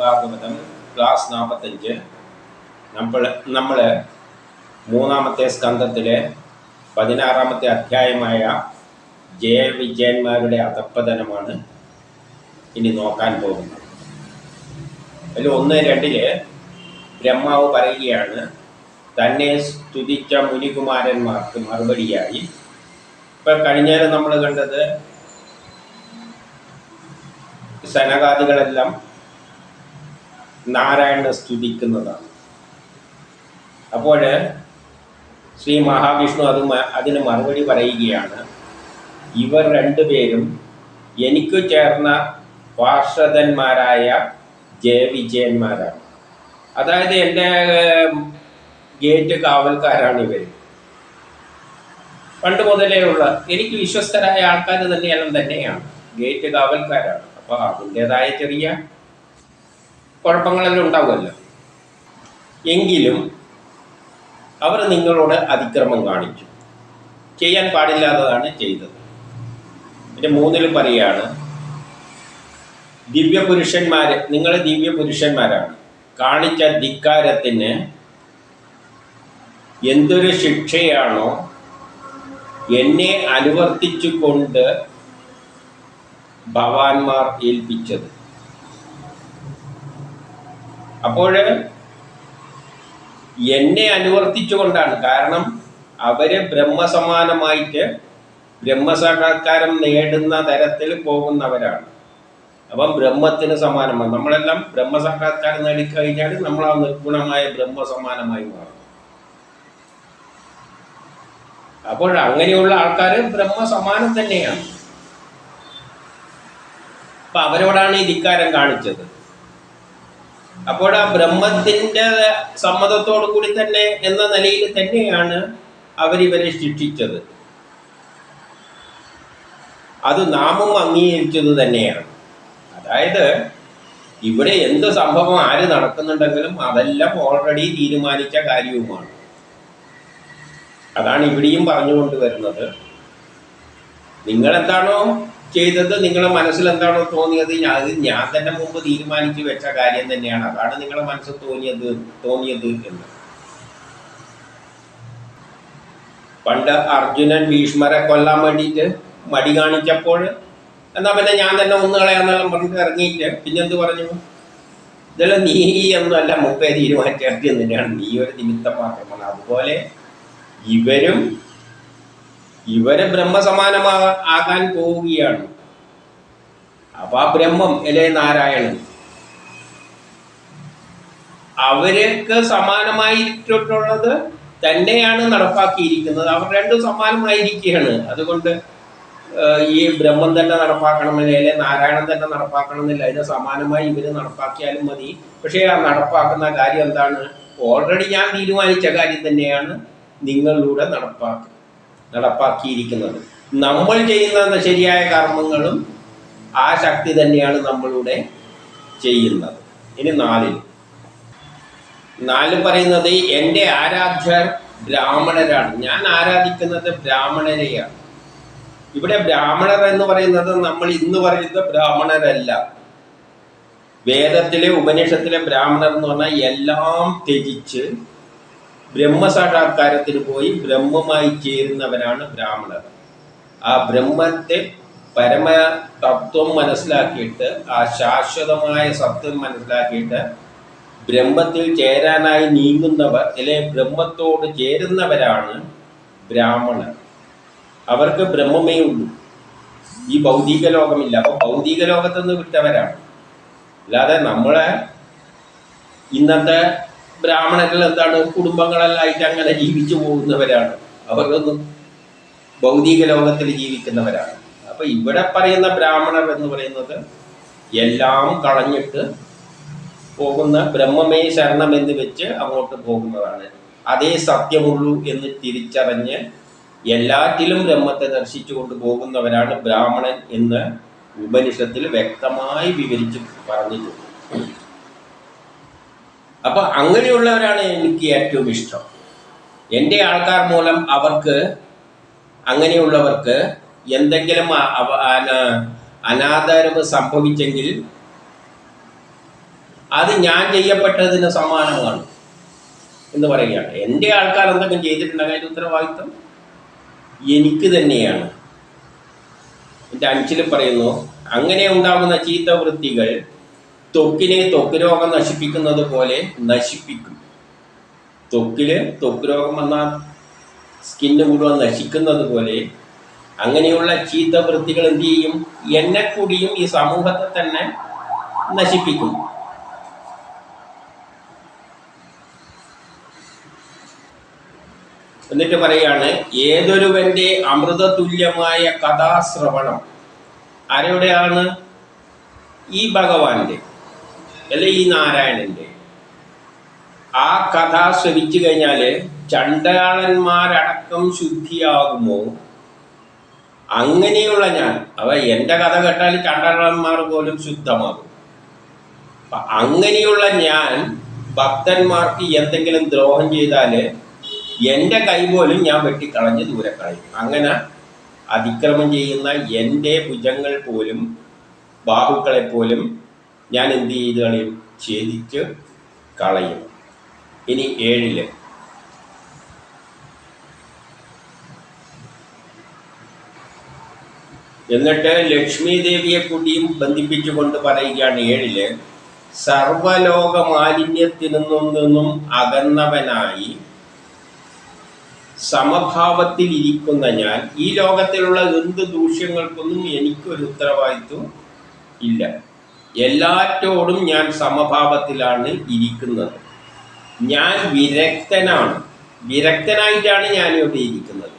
Bhagavatam class 45 നമ്മൾ മൂന്നാമത്തെ സ്കന്ധത്തിലെ 16-ാമത്തെ അധ്യായമായ ജയവിജയന്മാരുടെ അധപ്പതനമാണ് ഇനി നോക്കാൻ പോകുന്നത്. അതിൽ 1-2 ബ്രഹ്മാവ് പറയുകയാണ്, തന്നെ സ്തുതിച്ച മുനികുമാരന്മാർക്ക് മറുപടിയായി. ഇപ്പം കഴിഞ്ഞാൽ നമ്മൾ കണ്ടത് സനകാദികളെല്ലാം നാരായണനെ സ്തുതിക്കുന്നതാണ്. അപ്പോൾ ശ്രീ മഹാവിഷ്ണു അതിന് മറുപടി പറയുകയാണ്, ഇവർ രണ്ടുപേരും എനിക്ക് ചേർന്ന പാർഷദന്മാരായ ജയവിജയന്മാരാണ്. അതായത് എൻ്റെ ഗേറ്റ് കാവൽക്കാരാണ് ഇവർ. പണ്ട് മുതലേ ഉള്ള എനിക്ക് വിശ്വസ്തരായ ആൾക്കാർ തന്നെയാണ് ഗേറ്റ് കാവൽക്കാരാണ്. അപ്പോൾ അതിൻ്റെതായ ചെറിയ കുഴപ്പങ്ങളെല്ലാം ഉണ്ടാവുമല്ലോ. എങ്കിലും അവർ നിങ്ങളോട് അതിക്രമം കാണിച്ചു, ചെയ്യാൻ പാടില്ലാത്തതാണ് ചെയ്തത്. പിന്നെ 3 പറയുകയാണ്, നിങ്ങൾ ദിവ്യപുരുഷന്മാരാണ്, കാണിച്ച ധിക്കാരത്തിന് എന്തൊരു ശിക്ഷയാണോ എന്നെ അനുവർത്തിച്ചുകൊണ്ട് ഭവാന്മാർ ഏൽപ്പിച്ചത്. അപ്പോൾ എന്നെ അനുവർത്തിച്ചുകൊണ്ടാണ്, കാരണം അവര് ബ്രഹ്മസമാനമായിട്ട് ബ്രഹ്മസാക്ഷാത്കാരം നേടുന്ന തരത്തിൽ പോകുന്നവരാണ്. അപ്പം ബ്രഹ്മത്തിന് സമാനമാണ്. നമ്മളെല്ലാം ബ്രഹ്മസാക്ഷാത്കാരം നേടിക്കഴിഞ്ഞാൽ നമ്മൾ ആ നിർഗുണമായ ബ്രഹ്മസമാനമായി മാറും. അപ്പോൾ അങ്ങനെയുള്ള ആൾക്കാർ ബ്രഹ്മസമാനം തന്നെയാണ്. അപ്പൊ അവരോടാണ് ഈ ധിക്കാരം കാണിച്ചത്. അപ്പോൾ ആ ബ്രഹ്മത്തിന്റെ സമ്മതത്തോടു കൂടി തന്നെ എന്ന നിലയിൽ തന്നെയാണ് അവരിവരെ ശിക്ഷിച്ചത്. അത് നാമും അംഗീകരിച്ചത് തന്നെയാണ്. അതായത് ഇവിടെ എന്ത് സംഭവം ആര് നടക്കുന്നുണ്ടെങ്കിലും അതെല്ലാം ഓൾറെഡി തീരുമാനിച്ച കാര്യവുമാണ്. അതാണ് ഇവിടെയും പറഞ്ഞുകൊണ്ട് വരുന്നത്. നിങ്ങളെന്താണോ ചെയ്തത്, നിങ്ങളുടെ മനസ്സിൽ എന്താണോ തോന്നിയത്, അത് ഞാൻ തന്നെ മുമ്പ് തീരുമാനിച്ചു വെച്ച കാര്യം തന്നെയാണ്. അതാണ് നിങ്ങളുടെ മനസ്സിൽ തോന്നിയത് എന്ന്. പണ്ട് അർജുനൻ ഭീഷ്മരെ കൊല്ലാൻ വേണ്ടിയിട്ട് മടി കാണിച്ചപ്പോൾ എന്നാ പിന്നെ ഞാൻ തന്നെ ഒന്ന് കളയാന്നെല്ലാം പറഞ്ഞിട്ട് ഇറങ്ങിയിട്ട് പിന്നെന്ത് പറഞ്ഞു, ഇതെല്ലാം നീ ഒന്നുമല്ല മുമ്പേ തീരുമാനിച്ച കാര്യം തന്നെയാണ്, നീ ഒരു നിമിത്തം മാത്രമാണ്. അതുപോലെ ഇവര് ബ്രഹ്മസമാനമാകാൻ പോവുകയാണ്. അപ്പൊ ആ ബ്രഹ്മം അല്ലെ നാരായണൻ അവർക്ക് സമാനമായിട്ടുള്ളത് തന്നെയാണ് നടപ്പാക്കിയിരിക്കുന്നത്. അവർ രണ്ടും സമാനമായിരിക്കുകയാണ്. അതുകൊണ്ട് ഈ ബ്രഹ്മം തന്നെ നടപ്പാക്കണമെന്നില്ല, അല്ലെ നാരായണൻ തന്നെ നടപ്പാക്കണമെന്നില്ല. അതിന് സമാനമായി ഇവര് നടപ്പാക്കിയാലും മതി. പക്ഷേ ആ നടപ്പാക്കുന്ന കാര്യം എന്താണ്? ഓൾറെഡി ഞാൻ തീരുമാനിച്ച കാര്യം തന്നെയാണ് നിങ്ങളിലൂടെ നടപ്പാക്കിയിരിക്കുന്നത്. നമ്മൾ ചെയ്യുന്ന ശരിയായ കർമ്മങ്ങളും ആ ശക്തി തന്നെയാണ് നമ്മളിവിടെ ചെയ്യുന്നത്. ഇനി 4 പറയുന്നത്, എൻ്റെ ആരാധ്യർ ബ്രാഹ്മണരാണ്. ഞാൻ ആരാധിക്കുന്നത് ബ്രാഹ്മണരെയാണ്. ഇവിടെ ബ്രാഹ്മണർ എന്ന് പറയുന്നത് നമ്മൾ ഇന്ന് പറയുന്ന ബ്രാഹ്മണരല്ല. വേദത്തിലെ ഉപനിഷത്തിലെ ബ്രാഹ്മണർ എന്ന് പറഞ്ഞാൽ എല്ലാം ത്യജിച്ച് ബ്രഹ്മസാക്ഷാത്കാരത്തിന് പോയി ബ്രഹ്മമായി ചേരുന്നവരാണ് ബ്രാഹ്മണർ. ആ ബ്രഹ്മത്തെ പരമ തത്വം മനസ്സിലാക്കിയിട്ട്, ആ ശാശ്വതമായ സത്യം മനസ്സിലാക്കിയിട്ട് ബ്രഹ്മത്തിൽ ചേരാനായി നീങ്ങുന്നവർ, അല്ലെ ബ്രഹ്മത്തോട് ചേരുന്നവരാണ് ബ്രാഹ്മണർ. അവർക്ക് ബ്രഹ്മമേ ഉള്ളൂ, ഈ ഭൗതിക ലോകമില്ല. അപ്പൊ ഭൗതിക ലോകത്തുനിന്ന് വിട്ടവരാണ്. അല്ലാതെ നമ്മളെ ഇന്നത്തെ ബ്രാഹ്മണர்கள் എന്താണ്, കുടുംബങ്ങളെല്ലാമായിട്ട് അങ്ങനെ ജീവിച്ചു പോകുന്നവരാണ്. അവർക്കൊന്നും ഭൗതിക ലോകത്തിൽ ജീവിക്കുന്നവരാണ്. അപ്പൊ ഇവിടെ പറയുന്ന ബ്രാഹ്മണർ എന്ന് പറയുന്നത് എല്ലാം കളഞ്ഞിട്ട് പോകുന്ന, ബ്രഹ്മമേ ശരണം എന്ന് വെച്ച് അങ്ങോട്ട് പോകുന്നതാണ്. അതേ സത്യമുള്ളൂ എന്ന് തിരിച്ചറിഞ്ഞ് എല്ലാറ്റിലും ബ്രഹ്മത്തെ ദർശിച്ചു കൊണ്ട് പോകുന്നവരാണ് ബ്രാഹ്മണൻ എന്ന് ഉപനിഷത്തിൽ വ്യക്തമായി വിവരിച്ച് പറഞ്ഞിട്ടുണ്ട്. അപ്പൊ അങ്ങനെയുള്ളവരാണ് എനിക്ക് ഏറ്റവും ഇഷ്ടം. എൻ്റെ ആൾക്കാർ മൂലം അങ്ങനെയുള്ളവർക്ക് എന്തെങ്കിലും അനാദരവ് സംഭവിച്ചെങ്കിൽ അത് ഞാൻ ചെയ്യപ്പെട്ടതിന് സമാനമാണ് എന്ന് പറയുകയാണ്. എൻ്റെ ആൾക്കാർ എന്തെങ്കിലും ചെയ്തിട്ടുണ്ടെങ്കിൽ അതിൻ്റെ ഉത്തരവാദിത്വം എനിക്ക് തന്നെയാണ്. എൻ്റെ 5 പറയുന്നു, അങ്ങനെ ഉണ്ടാകുന്ന ചീത്ത വൃത്തികൾ ത്വക്കിനെ ത്വക്ക് രോഗം നശിപ്പിക്കുന്നത് പോലെ നശിപ്പിക്കും. ത്വക്ക് രോഗം എന്നാൽ സ്കിന്ന് മുഴുവൻ നശിക്കുന്നത് പോലെ അങ്ങനെയുള്ള ചീത്ത വൃത്തികൾ എന്ത് ചെയ്യും? എന്നെ കൂടിയും ഈ സമൂഹത്തെ തന്നെ നശിപ്പിക്കും. എന്നിട്ട് പറയാണ്, ഏതൊരുവന്റെ അമൃതതുല്യമായ കഥാശ്രവണം ആരുടെയാണ്? ഈ ഭഗവാന്റെ അല്ലെ ഈ നാരായണന്റെ. ആ കഥ ശ്രവിച്ചു കഴിഞ്ഞാൽ ചണ്ടാളന്മാരടക്കം ശുദ്ധിയാകുമോ? അങ്ങനെയുള്ള ഞാൻ, എൻ്റെ കഥ കേട്ടാൽ ചണ്ടാളന്മാർ പോലും ശുദ്ധമാകും. അങ്ങനെയുള്ള ഞാൻ ഭക്തന്മാർക്ക് എന്തെങ്കിലും ദ്രോഹം ചെയ്താൽ എൻ്റെ കൈ പോലും ഞാൻ വെട്ടിക്കളഞ്ഞ് ദൂരെ കളയും. അങ്ങനെ അതിക്രമം ചെയ്യുന്ന എൻ്റെ ഭുജങ്ങൾ പോലും ബാഹുക്കളെ പോലും ഞാൻ എന്ത് ചെയ്ത് കളയും? ഛേദിച്ച് കളയും. ഇനി 7 എന്നിട്ട് ലക്ഷ്മി ദേവിയെ കൂടിയും ബന്ധിപ്പിച്ചുകൊണ്ട് പറയുകയാണ് 7 സർവലോക മാലിന്യത്തിൽ നിന്നും അകന്നവനായി സമഭാവത്തിൽ ഇരിക്കുന്ന ഞാൻ ഈ ലോകത്തിലുള്ള എന്ത് ദൂഷ്യങ്ങൾക്കൊന്നും എനിക്കൊരു ഉത്തരവാദിത്വം ഇല്ല. എല്ലാറ്റോടും ഞാൻ സമഭാവത്തിലാണ് ഇരിക്കുന്നത്. ഞാൻ വിരക്തനായിട്ടാണ് ഞാനിവിടെ ഇരിക്കുന്നത്.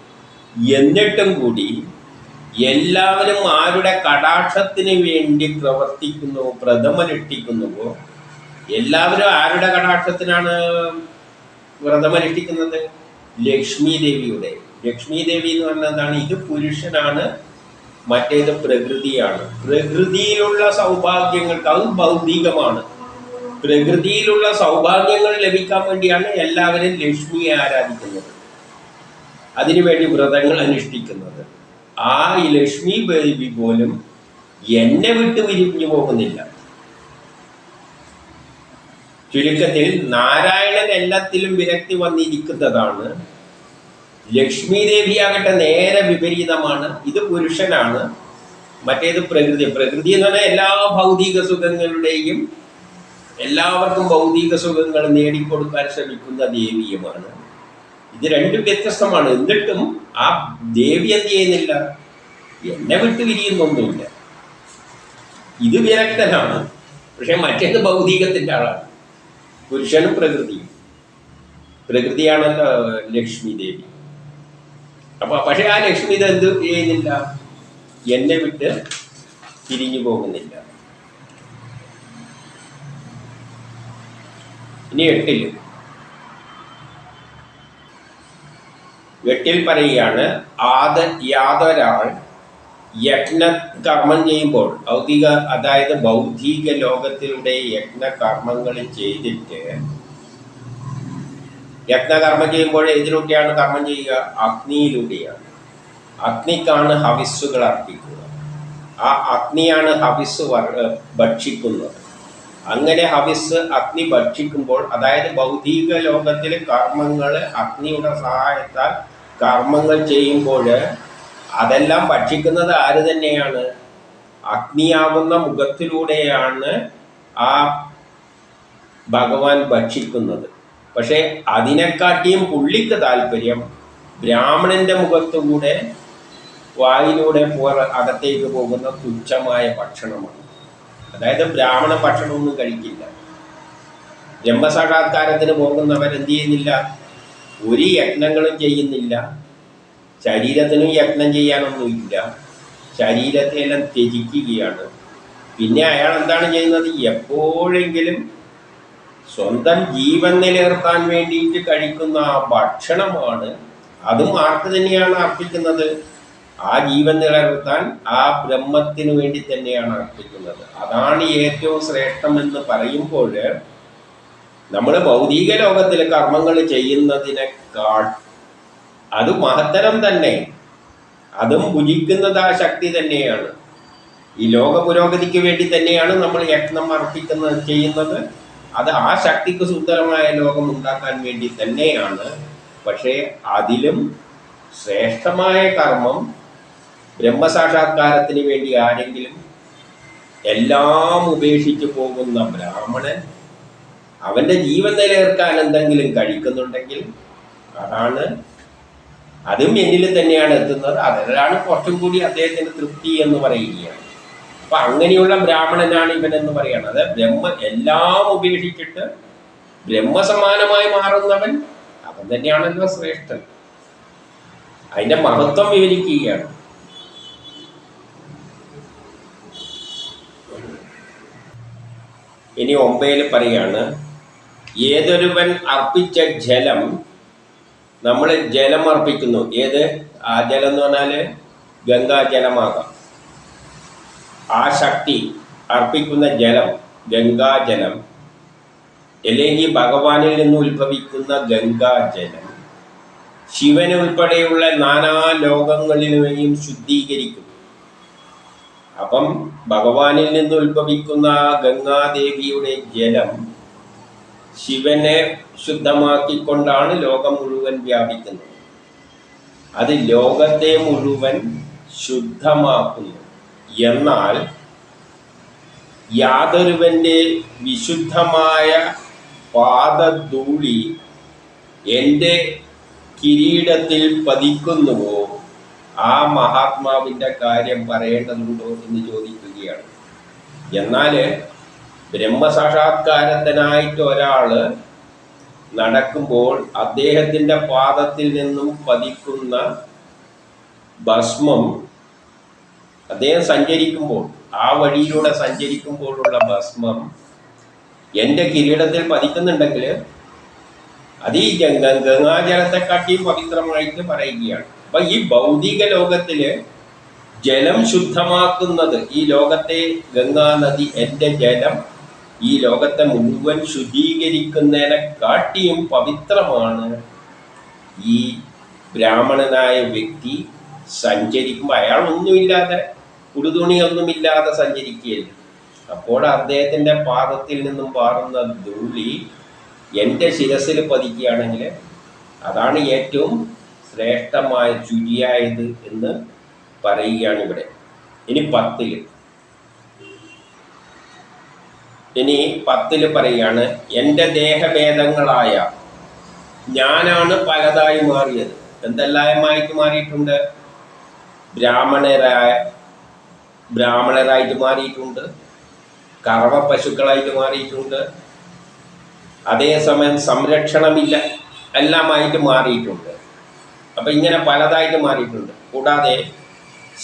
എന്നിട്ടും കൂടി എല്ലാവരും ആരുടെ കടാക്ഷത്തിന് വേണ്ടി പ്രവർത്തിക്കുന്നു, വ്രതമനുഷ്ഠിക്കുന്നുവോ, എല്ലാവരും ആരുടെ കടാക്ഷത്തിനാണ് വ്രതമനുഷ്ഠിക്കുന്നത്? ലക്ഷ്മി ദേവിയുടെ. ലക്ഷ്മി ദേവി എന്ന് പറഞ്ഞാൽ എന്താണ്? ഇത് പുരുഷനാണ്, മറ്റേത് പ്രകൃതിയാണ്. പ്രകൃതിയിലുള്ള സൗഭാഗ്യങ്ങൾക്ക്, അത് ഭൗതികമാണ്. പ്രകൃതിയിലുള്ള സൗഭാഗ്യങ്ങൾ ലഭിക്കാൻ വേണ്ടിയാണ് എല്ലാവരും ലക്ഷ്മിയെ ആരാധിക്കുന്നത്, അതിനുവേണ്ടി വ്രതങ്ങൾ അനുഷ്ഠിക്കുന്നത്. ആ ലക്ഷ്മി ദേവി പോലും എന്നെ വിട്ട് വിരിഞ്ഞു പോകുന്നില്ല. ചുരുക്കത്തിൽ നാരായണൻ എല്ലാത്തിലും വിരക്തി വന്നിരിക്കുന്നതാണ്. ലക്ഷ്മി ദേവിയാകട്ടെ നേരെ വിപരീതമാണ്. ഇത് പുരുഷനാണ്, മറ്റേത് പ്രകൃതി. പ്രകൃതി എന്ന് പറഞ്ഞാൽ എല്ലാ ഭൗതിക സുഖങ്ങളുടെയും, എല്ലാവർക്കും ഭൗതിക സുഖങ്ങൾ നേടിക്കൊടുക്കാൻ ശ്രമിക്കുന്ന ദേവിയുമാണ്. ഇത് രണ്ടും വ്യത്യസ്തമാണ്. എന്നിട്ടും ആ ദേവി എന്ത് ചെയ്യുന്നില്ല? എന്നെ വിട്ട് വിരിയുന്നൊന്നുമില്ല. ഇത് വിരക്തനാണ്. പക്ഷെ മറ്റേത് ഭൗതികത്തിൻ്റെ ആളാണ്. പുരുഷനും പ്രകൃതിയാണല്ലോ ലക്ഷ്മി ദേവി. പക്ഷെ ആ ലക്ഷ്മി ഇത് എന്ത് ചെയ്യുന്നില്ല? എന്നെ വിട്ട് തിരിഞ്ഞു പോകുന്നില്ല. ഇനി 8 പറയുകയാണ്, യാതൊരാൾ യജ്ഞകർമ്മം ചെയ്യുമ്പോൾ, അതായത് ഭൗതിക ലോകത്തിലൂടെ യജ്ഞകർമ്മങ്ങൾ ചെയ്തിട്ട്, യജ്ഞകർമ്മം ചെയ്യുമ്പോൾ ഏതിലൂടെയാണ് കർമ്മം ചെയ്യുക? അഗ്നിയിലൂടെയാണ്. അഗ്നിക്കാണ് ഹവിസ്സുകൾ അർപ്പിക്കുക. ആ അഗ്നിയാണ് ഹവിസ് ഭക്ഷിക്കുന്നത്. അങ്ങനെ ഹവിസ് അഗ്നി ഭക്ഷിക്കുമ്പോൾ, അതായത് ഭൗതിക ലോകത്തിലെ കർമ്മങ്ങൾ അഗ്നിയുടെ സഹായത്താൽ കർമ്മങ്ങൾ ചെയ്യുമ്പോൾ അതെല്ലാം ഭക്ഷിക്കുന്നത് ആര് തന്നെയാണ്? അഗ്നിയാവുന്ന മുഖത്തിലൂടെയാണ് ആ ഭഗവാൻ ഭക്ഷിക്കുന്നത്. പക്ഷേ അതിനെക്കാട്ടിയും പുള്ളിക്ക് താല്പര്യം ബ്രാഹ്മണന്റെ മുഖത്തുകൂടെ വായിലൂടെ അകത്തേക്ക് പോകുന്ന തുച്ഛമായ ഭക്ഷണമാണ്. അതായത് ബ്രാഹ്മണ ഭക്ഷണമൊന്നും കഴിക്കില്ല. ബ്രഹ്മസാക്ഷാത്കാരത്തിന് പോകുന്നവരെന്ത് ചെയ്യുന്നില്ല? ഒരു യജ്ഞങ്ങളും ചെയ്യുന്നില്ല. ശരീരത്തിനും യജ്ഞം ചെയ്യാനൊന്നുമില്ല. ശരീരത്തെല്ലാം ത്യജിക്കുകയാണ്. പിന്നെ അയാൾ എന്താണ് ചെയ്യുന്നത്? എപ്പോഴെങ്കിലും സ്വന്തം ജീവൻ നിലനിർത്താൻ വേണ്ടിയിട്ട് കഴിക്കുന്ന ആ ഭക്ഷണമാണ്. അതും ആർക്ക് തന്നെയാണ് അർപ്പിക്കുന്നത്? ആ ജീവൻ നിലനിർത്താൻ ആ ബ്രഹ്മത്തിന് വേണ്ടി തന്നെയാണ് അർപ്പിക്കുന്നത്. അതാണ് ഏറ്റവും ശ്രേഷ്ഠമെന്ന് പറയുമ്പോൾ നമ്മൾ ഭൗതിക ലോകത്തിലെ കർമ്മങ്ങൾ ചെയ്യുന്നതിനേക്കാൾ അത് മഹത്തരം തന്നെ. അതും ഭുജിക്കുന്നത് ആ ശക്തി തന്നെയാണ്. ഈ ലോക പുരോഗതിക്ക് വേണ്ടി തന്നെയാണ് നമ്മൾ യജ്ഞം ചെയ്യുന്നത്. അത് ആ ശക്തിക്ക് സുന്ദരമായ ലോകം ഉണ്ടാക്കാൻ വേണ്ടി തന്നെയാണ്. പക്ഷേ അതിലും ശ്രേഷ്ഠമായ കർമ്മം ബ്രഹ്മസാക്ഷാത്കാരത്തിന് വേണ്ടി ആരെങ്കിലും എല്ലാം ഉപേക്ഷിച്ച് പോകുന്ന ബ്രാഹ്മണൻ അവൻ്റെ ജീവൻ നിലനിർത്താൻ എന്തെങ്കിലും കഴിക്കുന്നുണ്ടെങ്കിൽ അതാണ്, അതും എന്നിൽ തന്നെയാണ് എത്തുന്നത്. അതിലാണ് കുറച്ചും കൂടി അദ്ദേഹത്തിന് തൃപ്തി എന്ന് പറയുകയാണ്. അപ്പൊ അങ്ങനെയുള്ള ബ്രാഹ്മണനാണ് ഇവൻ എന്ന് പറയുന്നത്. എല്ലാം ഉപേക്ഷിച്ചിട്ട് ബ്രഹ്മസമാനമായി മാറുന്നവൻ അവൻ തന്നെയാണല്ലോ ശ്രേഷ്ഠൻ. അതിന്റെ മഹത്വം വിവരിക്കുകയാണ്. ഇനി 9 പറയാണ്, ഏതൊരുവൻ അർപ്പിച്ച ജലം, നമ്മൾ ജലം അർപ്പിക്കുന്നു. ഏത് ആ ജലം എന്ന് പറഞ്ഞാൽ ഗംഗാജലമാകാം. ആ ശക്തി അർപ്പിക്കുന്ന ജലം ഗംഗാജലം, അല്ലെങ്കിൽ ഭഗവാനിൽ നിന്ന് ഉത്ഭവിക്കുന്ന ഗംഗാജലം ശിവന് ഉൾപ്പെടെയുള്ള നാനാ ലോകങ്ങളിലെയും ശുദ്ധീകരിക്കും. അപ്പം ഭഗവാനിൽ നിന്ന് ഉത്ഭവിക്കുന്ന ഗംഗാദേവിയുടെ ജലം ശിവനെ ശുദ്ധമാക്കിക്കൊണ്ടാണ് ലോകം മുഴുവൻ വ്യാപിക്കുന്നത്. അത് ലോകത്തെ മുഴുവൻ ശുദ്ധമാക്കുന്നു. എന്നാൽ യാതൊരുവൻ്റെ വിശുദ്ധമായ പാദധൂളി എൻ്റെ കിരീടത്തിൽ പതിക്കുന്നുവോ ആ മഹാത്മാവിൻ്റെ കാര്യം പറയേണ്ടതുണ്ടോ എന്ന് ചോദിക്കുകയാണ്. എന്നാൽ ബ്രഹ്മസാക്ഷാത്കാരത്തിനായിട്ട് ഒരാൾ നടക്കുമ്പോൾ അദ്ദേഹത്തിൻ്റെ പാദത്തിൽ നിന്നും പതിക്കുന്ന ഭസ്മം, അദ്ദേഹം സഞ്ചരിക്കുമ്പോൾ ആ വഴിയിലൂടെ സഞ്ചരിക്കുമ്പോഴുള്ള ഭസ്മം എൻ്റെ കിരീടത്തിൽ പതിക്കുന്നുണ്ടെങ്കിൽ അത് ഈ ഗംഗാജലത്തെക്കാട്ടിയും പവിത്രമായിട്ട് പറയുകയാണ്. അപ്പൊ ഈ ഭൗതിക ലോകത്തില് ജലം ശുദ്ധമാക്കുന്നത്, ഈ ലോകത്തെ ഗംഗാനദി എൻ്റെ ജലം ഈ ലോകത്തെ മുഴുവൻ ശുദ്ധീകരിക്കുന്നതിനെ കാട്ടിയും പവിത്രമാണ് ഈ ബ്രാഹ്മണനായ വ്യക്തി സഞ്ചരിക്കുമ്പോൾ. അയാൾ ഒന്നുമില്ലാതെ, ഉടുതുണിയൊന്നുമില്ലാതെ സഞ്ചരിക്കുകയല്ല. അപ്പോൾ അദ്ദേഹത്തിൻ്റെ പാദത്തിൽ നിന്നും പാറുന്ന ധൂളി എൻ്റെ ശിരസിൽ പതിക്കുകയാണെങ്കിൽ അതാണ് ഏറ്റവും ശ്രേഷ്ഠമായ ശുചിയായത് എന്ന് പറയുകയാണ് ഇവിടെ. ഇനി 10 പറയുകയാണ്, എൻ്റെ ദേഹഭേദങ്ങളായ ഞാനാണ് പലതായി മാറിയത്. എന്തെല്ലാമായിട്ട് മാറിയിട്ടുണ്ട്? ബ്രാഹ്മണരായിട്ട് മാറിയിട്ടുണ്ട്, കറവ പശുക്കളായിട്ട് മാറിയിട്ടുണ്ട്, അതേസമയം സംരക്ഷണമില്ല എല്ലാമായിട്ട് മാറിയിട്ടുണ്ട്. അപ്പം ഇങ്ങനെ പലതായിട്ട് മാറിയിട്ടുണ്ട്. കൂടാതെ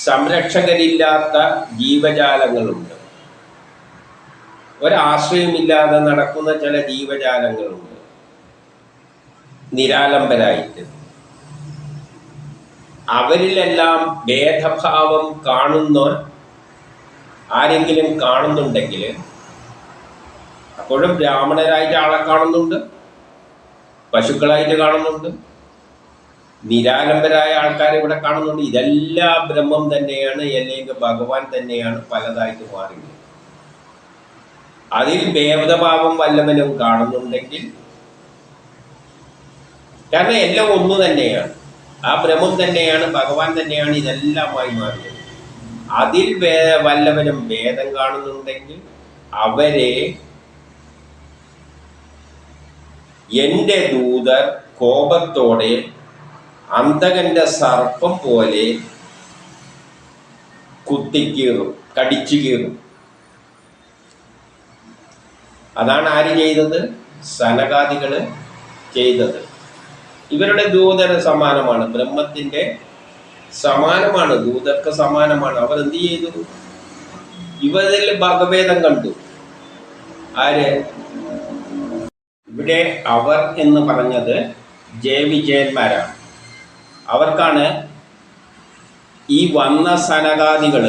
സംരക്ഷകരില്ലാത്ത ജീവജാലങ്ങളുണ്ട്, ഒരാശ്രയമില്ലാതെ നടക്കുന്ന ചില ജീവജാലങ്ങളുണ്ട് നിരാലംബരായിട്ട്. അവരിലെല്ലാം ഭേദഭാവം കാണുന്ന ആരെങ്കിലും കാണുന്നുണ്ടെങ്കിൽ, അപ്പോഴും ബ്രാഹ്മണരായിട്ട് ആളെ കാണുന്നുണ്ട്, പശുക്കളായിട്ട് കാണുന്നുണ്ട്, നിരാലംബരായ ആൾക്കാരെ ഇവിടെ കാണുന്നുണ്ട്. ഇതെല്ലാം ബ്രഹ്മം തന്നെയാണ്, അല്ലെങ്കിൽ ഭഗവാൻ തന്നെയാണ് പലതായിട്ട് മാറിയത്. അതിൽ ഭേദഭാവം വല്ലവനും കാണുന്നുണ്ടെങ്കിൽ, കാരണം എല്ലാം ഒന്നു തന്നെയാണ്, ആ ബ്രഹ്മം തന്നെയാണ്, ഭഗവാൻ തന്നെയാണ് ഇതെല്ലാമായി മാറിയത്. അതിൽ വല്ലവനും ഭേദം കാണുന്നുണ്ടെങ്കിൽ അവരെ എൻ്റെ ദൂതർ കോപത്തോടെ അന്തകന്റെ സർപ്പം പോലെ കുത്തിക്കീറും, കടിച്ചു കീറും. അതാണ് ആര് ചെയ്തത്? സനകാദികള് ചെയ്തത്. ഇവരുടെ ദൂതന് സമാനമാണ്, ബ്രഹ്മത്തിന്റെ സമാനമാണ്, ദൂതർക്ക് സമാനമാണ്. അവർ എന്ത് ചെയ്തു? ഇവരിൽ ഭഗഭേദം കണ്ടു. ആര്? ഇവിടെ അവർ എന്ന് പറഞ്ഞത് ജയവിജയന്മാരാണ്. അവർക്കാണ് ഈ വന്ന സനകാദികൾ,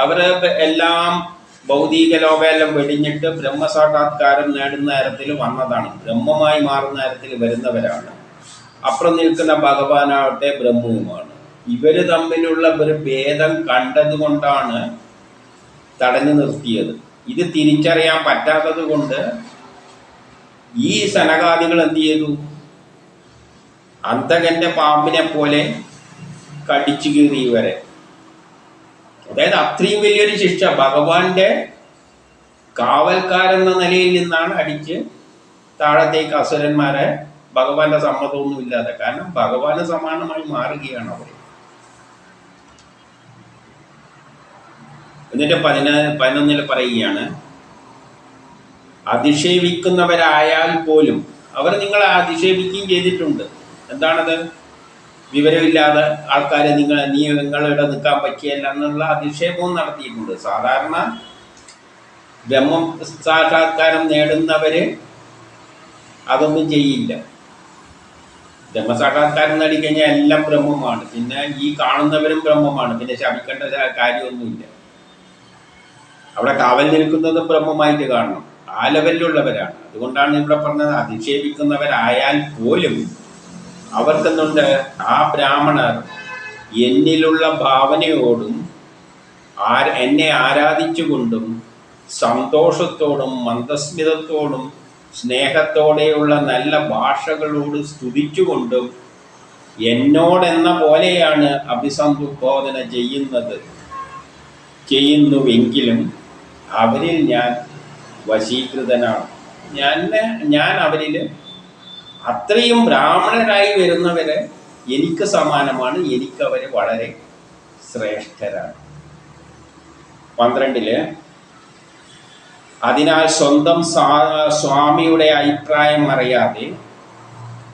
അവർ എല്ലാം ഭൗതിക ലോകമെല്ലാം വെടിഞ്ഞിട്ട് ബ്രഹ്മസാക്ഷാത്കാരം നേടുന്ന തരത്തിൽ വന്നതാണ്, ബ്രഹ്മമായി മാറുന്ന തരത്തിൽ വരുന്നവരാണ്. അപ്പുറം നിൽക്കുന്ന ഭഗവാനാവട്ടെ ബ്രഹ്മവുമാണ്. ഇവർ തമ്മിലുള്ള ഒരു ഭേദം കണ്ടതുകൊണ്ടാണ് തടഞ്ഞു നിർത്തിയത്. ഇത് തിരിച്ചറിയാൻ പറ്റാത്തത് കൊണ്ട് ഈ സനകാദികൾ എന്ത് ചെയ്തു? അന്തകന്റെ പാമ്പിനെ പോലെ കടിച്ചു കീറി ഇവരെ. അതായത് അത്രയും വലിയൊരു ശിക്ഷ ഭഗവാന്റെ കാവൽക്കാരെന്ന നിലയിൽ നിന്നാണ് അടിച്ച് താഴത്തേക്ക് അസുരന്മാരെ, ഭഗവാന്റെ സമ്മതമൊന്നും ഇല്ലാതെ. കാരണം ഭഗവാന് സമാനമായി മാറുകയാണ് അവർ. എന്നിട്ട് 11 പറയുകയാണ്, അധിക്ഷേപിക്കുന്നവരായാൽ പോലും അവർ നിങ്ങളെ അധിക്ഷേപിക്കുകയും ചെയ്തിട്ടുണ്ട്. എന്താണത്? വിവരമില്ലാതെ ആൾക്കാരെ നിങ്ങളുടെ നിൽക്കാൻ പറ്റിയല്ല എന്നുള്ള അധിക്ഷേപവും നടത്തിയിട്ടുണ്ട്. സാധാരണ ബ്രഹ്മ സാക്ഷാത്കാരം നേടുന്നവര് അതൊന്നും ചെയ്യില്ല. ബ്രഹ്മസാക്ഷാത്കാരം നേടിക്കഴിഞ്ഞാൽ എല്ലാം ബ്രഹ്മമാണ്. പിന്നെ ഈ കാണുന്നവരും ബ്രഹ്മമാണ്. പിന്നെ ശപിക്കേണ്ട കാര്യമൊന്നുമില്ല. അവിടെ കാവൽ നിൽക്കുന്നതും ബ്രഹ്മമായിട്ട് കാണണം. ആ ലെവലിലുള്ളവരാണ്. അതുകൊണ്ടാണ് ഇവിടെ പറഞ്ഞത്, അധിക്ഷേപിക്കുന്നവരായാൽ പോലും അവർക്കെന്നുണ്ട്, ആ ബ്രാഹ്മണർ എന്നിലുള്ള ഭാവനയോടും എന്നെ ആരാധിച്ചുകൊണ്ടും സന്തോഷത്തോടും മന്ദസ്മിതത്തോടും സ്നേഹത്തോടെയുള്ള നല്ല ഭാഷകളോട് സ്തുതിച്ചുകൊണ്ടും എന്നോടെന്ന പോലെയാണ് അഭിസംബോധന ചെയ്യുന്നുവെങ്കിലും അവരിൽ ഞാൻ വശീകൃതനാണ്. ഞാൻ അവരിൽ അത്രയും ബ്രാഹ്മണരായി വരുന്നവരെ എനിക്ക് സമാനമാണ്. എനിക്കവർ വളരെ ശ്രേഷ്ഠരാണ്. 12 അതിനാൽ സ്വന്തം സ്വാമിയുടെ അഭിപ്രായം അറിയാതെ,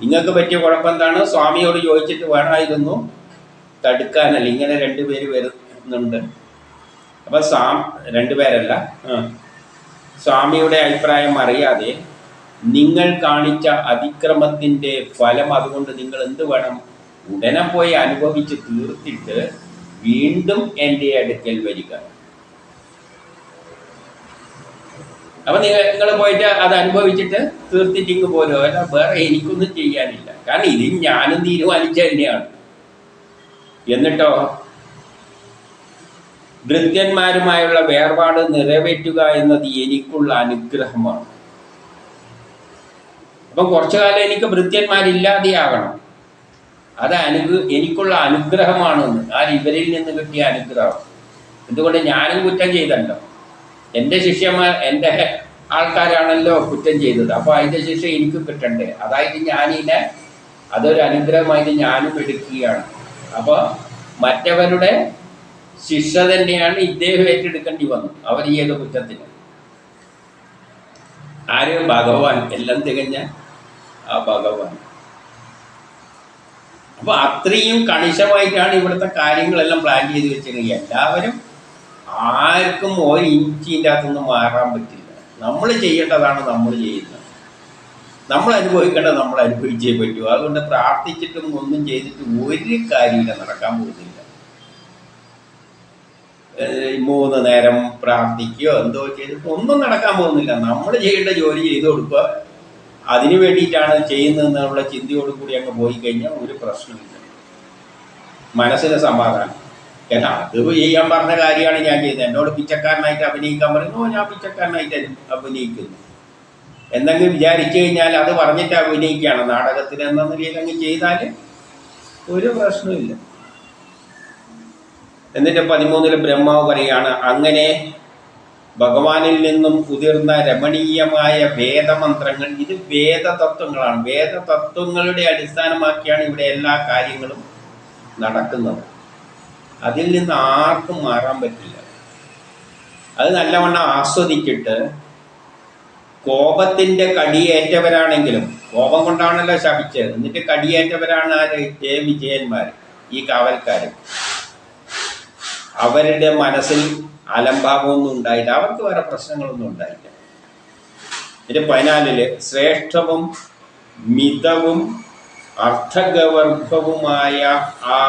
നിങ്ങൾക്ക് പറ്റിയ കുഴപ്പം എന്താണ്? സ്വാമിയോട് ചോദിച്ചിട്ട് വേണമായിരുന്നു തടുക്കാനല്ല. ഇങ്ങനെ 2 പേര് വരുന്നുണ്ട്. അപ്പം 2 പേരല്ല, സ്വാമിയുടെ അഭിപ്രായം അറിയാതെ നിങ്ങൾ കാണിച്ച അതിക്രമത്തിൻ്റെ ഫലം അതുകൊണ്ട് നിങ്ങൾ എന്ത് വേണം? ഉടനെ പോയി അനുഭവിച്ച് തീർത്തിട്ട് വീണ്ടും എൻ്റെ അടുക്കൽ വരിക. അപ്പം നിങ്ങൾ പോയിട്ട് അത് അനുഭവിച്ചിട്ട് തീർത്തിട്ടിങ്ങ് പോരോ. അല്ല, വേറെ എനിക്കൊന്നും ചെയ്യാനില്ല. കാരണം ഇതിന് ഞാനും തീരുമാനിച്ച തന്നെയാണ്. എന്നിട്ടോ ഭൃത്യന്മാരുമായുള്ള വേർപാട് നിറവേറ്റുക എന്നത് എനിക്കുള്ള അനുഗ്രഹമാണ്. അപ്പം കുറച്ചു കാലം എനിക്ക് ഭൃത്യന്മാരില്ലാതെയാകണം. അത് എനിക്കുള്ള അനുഗ്രഹമാണെന്ന്. ഇവരിൽ നിന്ന് കിട്ടിയ അനുഗ്രഹം. എന്തുകൊണ്ട്? ഞാനും കുറ്റം ചെയ്തല്ലോ. എൻ്റെ ശിഷ്യന്മാർ, എൻ്റെ ആൾക്കാരാണല്ലോ കുറ്റം ചെയ്തത്. അപ്പോൾ അതിൻ്റെ ശിക്ഷ എനിക്ക് കിട്ടണ്ടേ? അതായത് അതൊരു അനുഗ്രഹമായിട്ട് ഞാനും എടുക്കുകയാണ്. അപ്പോൾ മറ്റവരുടെ ശിക്ഷ തന്നെയാണ് ഇദ്ദേഹം ഏറ്റെടുക്കേണ്ടി വന്നു. അവർ ചെയ്ത കുറ്റത്തിന്. ആര്? ഭഗവാൻ. എല്ലാം തികഞ്ഞ ആ ഭഗവാൻ. അപ്പോൾ അത്രയും കണിശമായിട്ടാണ് ഇവിടുത്തെ കാര്യങ്ങളെല്ലാം പ്ലാൻ ചെയ്ത് വെച്ചിരിക്കുന്നത്. എല്ലാവരും ആർക്കും ഒരു ഇഞ്ചിൻ്റെ അകത്തൊന്നും മാറാൻ പറ്റില്ല. നമ്മൾ ചെയ്യേണ്ടതാണ് നമ്മൾ ചെയ്യുന്നത്. നമ്മൾ അനുഭവിക്കേണ്ടത് നമ്മൾ അനുഭവിച്ചേ പറ്റൂ. അതുകൊണ്ട് പ്രാർത്ഥിച്ചിട്ടും ഒന്നും ചെയ്തിട്ട് ഒരു കാര്യമില്ല, നടക്കാൻ പോകുന്നില്ല. 3 നേരം പ്രാർത്ഥിക്കുകയോ എന്തോ ചെയ്തിട്ട് ഒന്നും നടക്കാൻ പോകുന്നില്ല. നമ്മൾ ചെയ്യേണ്ട ജോലി ചെയ്തു കൊടുക്കുക. അതിനു വേണ്ടിയിട്ടാണ് ചെയ്യുന്നതെന്നുള്ള ചിന്തയോടുകൂടി അങ്ങ് പോയി കഴിഞ്ഞാൽ ഒരു പ്രശ്നമില്ല. മനസ്സിന് സമാധാനം. കാരണം അത് ചെയ്യാൻ പറഞ്ഞ കാര്യമാണ് ഞാൻ ചെയ്തത്. എന്നോട് പിച്ചക്കാരനായിട്ട് അഭിനയിക്കാൻ പറയുന്നു, ഞാൻ പിച്ചക്കാരനായിട്ട് അഭിനയിക്കുന്നു. എന്തെങ്കിലും വിചാരിച്ചു കഴിഞ്ഞാൽ അത് പറഞ്ഞിട്ട് അഭിനയിക്കുകയാണ്. നാടകത്തിൽ എന്ന നിലയിൽ അങ്ങ് ചെയ്താൽ ഒരു പ്രശ്നമില്ല. എന്നിട്ട് 13 ബ്രഹ്മാവ് പറയുകയാണ്, അങ്ങനെ ഭഗവാനിൽ നിന്നും ഉതിർന്ന രമണീയമായ വേദമന്ത്രങ്ങൾ, ഇത് വേദതത്വങ്ങളാണ്. വേദതത്വങ്ങളുടെ അടിസ്ഥാനമാക്കിയാണ് ഇവിടെ എല്ലാ കാര്യങ്ങളും നടക്കുന്നത്. അതിൽ നിന്ന് ആർക്കും മാറാൻ പറ്റില്ല. അത് നല്ലവണ്ണം ആസ്വദിച്ചിട്ട് കോപത്തിൻ്റെ കടിയേറ്റവരാണെങ്കിലും, കോപം കൊണ്ടാണല്ലോ ശപിച്ചത്, എന്നിട്ട് കടിയേറ്റവരാണ് ആര്? വിജയന്മാർ, ഈ കാവൽക്കാർ. അവരുടെ മനസ്സിൽ അലംഭാവമൊന്നും ഉണ്ടായില്ല. അവർക്ക് വേറെ പ്രശ്നങ്ങളൊന്നും ഉണ്ടായില്ല. ഇതിൻ്റെ 14 ശ്രേഷ്ഠവും മിതവും അർത്ഥഗർഭവുമായ ആ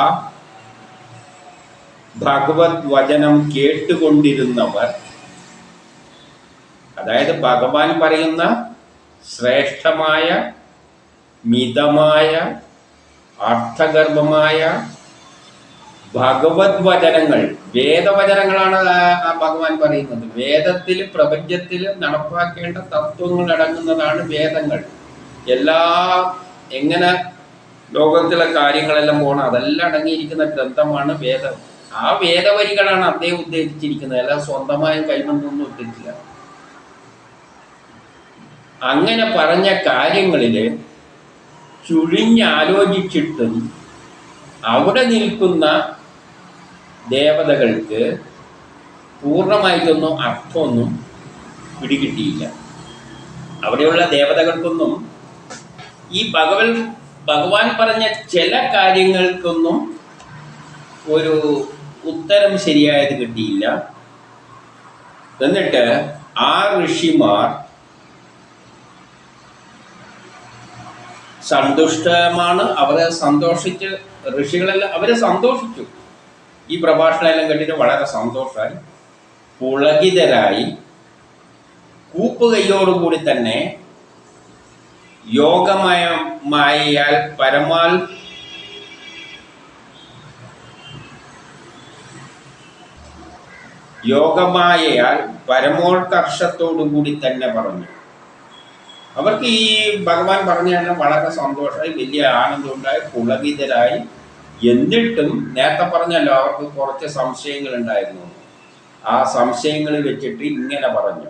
ഭഗവത് വചനം കേട്ടുകൊണ്ടിരുന്നവർ, അതായത് ഭഗവാൻ പറയുന്ന ശ്രേഷ്ഠമായ മിതമായ അർത്ഥഗർഭമായ ഭഗവത് വചനങ്ങൾ, വേദവചനങ്ങളാണ് ഭഗവാൻ പറയുന്നത്. വേദത്തിൽ, പ്രപഞ്ചത്തിൽ നടപ്പാക്കേണ്ട തത്വങ്ങൾ അടങ്ങുന്നതാണ് വേദങ്ങൾ. എല്ലാ എങ്ങനെ ലോകത്തിലെ കാര്യങ്ങളെല്ലാം പോകണം അതെല്ലാം അടങ്ങിയിരിക്കുന്ന ഗ്രന്ഥമാണ് വേദം. ആ വേദവരികളാണ് അദ്ദേഹം ഉദ്ദേശിച്ചിരിക്കുന്നത്, അല്ല സ്വന്തമായ കൈകൊണ്ടൊന്നും ഇട്ടിട്ടില്ല. അങ്ങനെ പറഞ്ഞ കാര്യങ്ങളിൽ ചുഴിഞ്ഞാലോചിച്ചിട്ടും അവിടെ നിൽക്കുന്ന ദേവതകൾക്ക് പൂർണ്ണമായിട്ടൊന്നും അർത്ഥമൊന്നും പിടികിട്ടിയില്ല. അവിടെയുള്ള ദേവതകൾക്കൊന്നും ഈ ഭഗവാൻ പറഞ്ഞ ചില കാര്യങ്ങൾക്കൊന്നും ഒരു ഉത്തരം ശരിയായത് കിട്ടിയില്ല. എന്നിട്ട് ആ ഋഷിമാർ സന്തുഷ്ടമാണ്, അവരെ സന്തോഷിച്ച്, ഋഷികളെല്ലാം അവരെ സന്തോഷിച്ചു. ഈ പ്രഭാഷണമെല്ലാം കേട്ടിട്ട് വളരെ സന്തോഷമായി, പുളകിതരായി, കൂപ്പുകൈയോടുകൂടി തന്നെ യോഗമയമായാൽ പരമോത്കർഷത്തോടു കൂടി തന്നെ പറഞ്ഞു. അവർക്ക് ഈ ഭഗവാൻ പറഞ്ഞാൽ വളരെ സന്തോഷമായി, വലിയ ആനന്ദമുണ്ടായി, പുളകിതരായി. എന്നിട്ടും നേരത്തെ പറഞ്ഞല്ലോ അവർക്ക് കുറച്ച് സംശയങ്ങൾ ഉണ്ടായിരുന്നു. ആ സംശയങ്ങൾ വെച്ചിട്ട് ഇങ്ങനെ പറഞ്ഞു.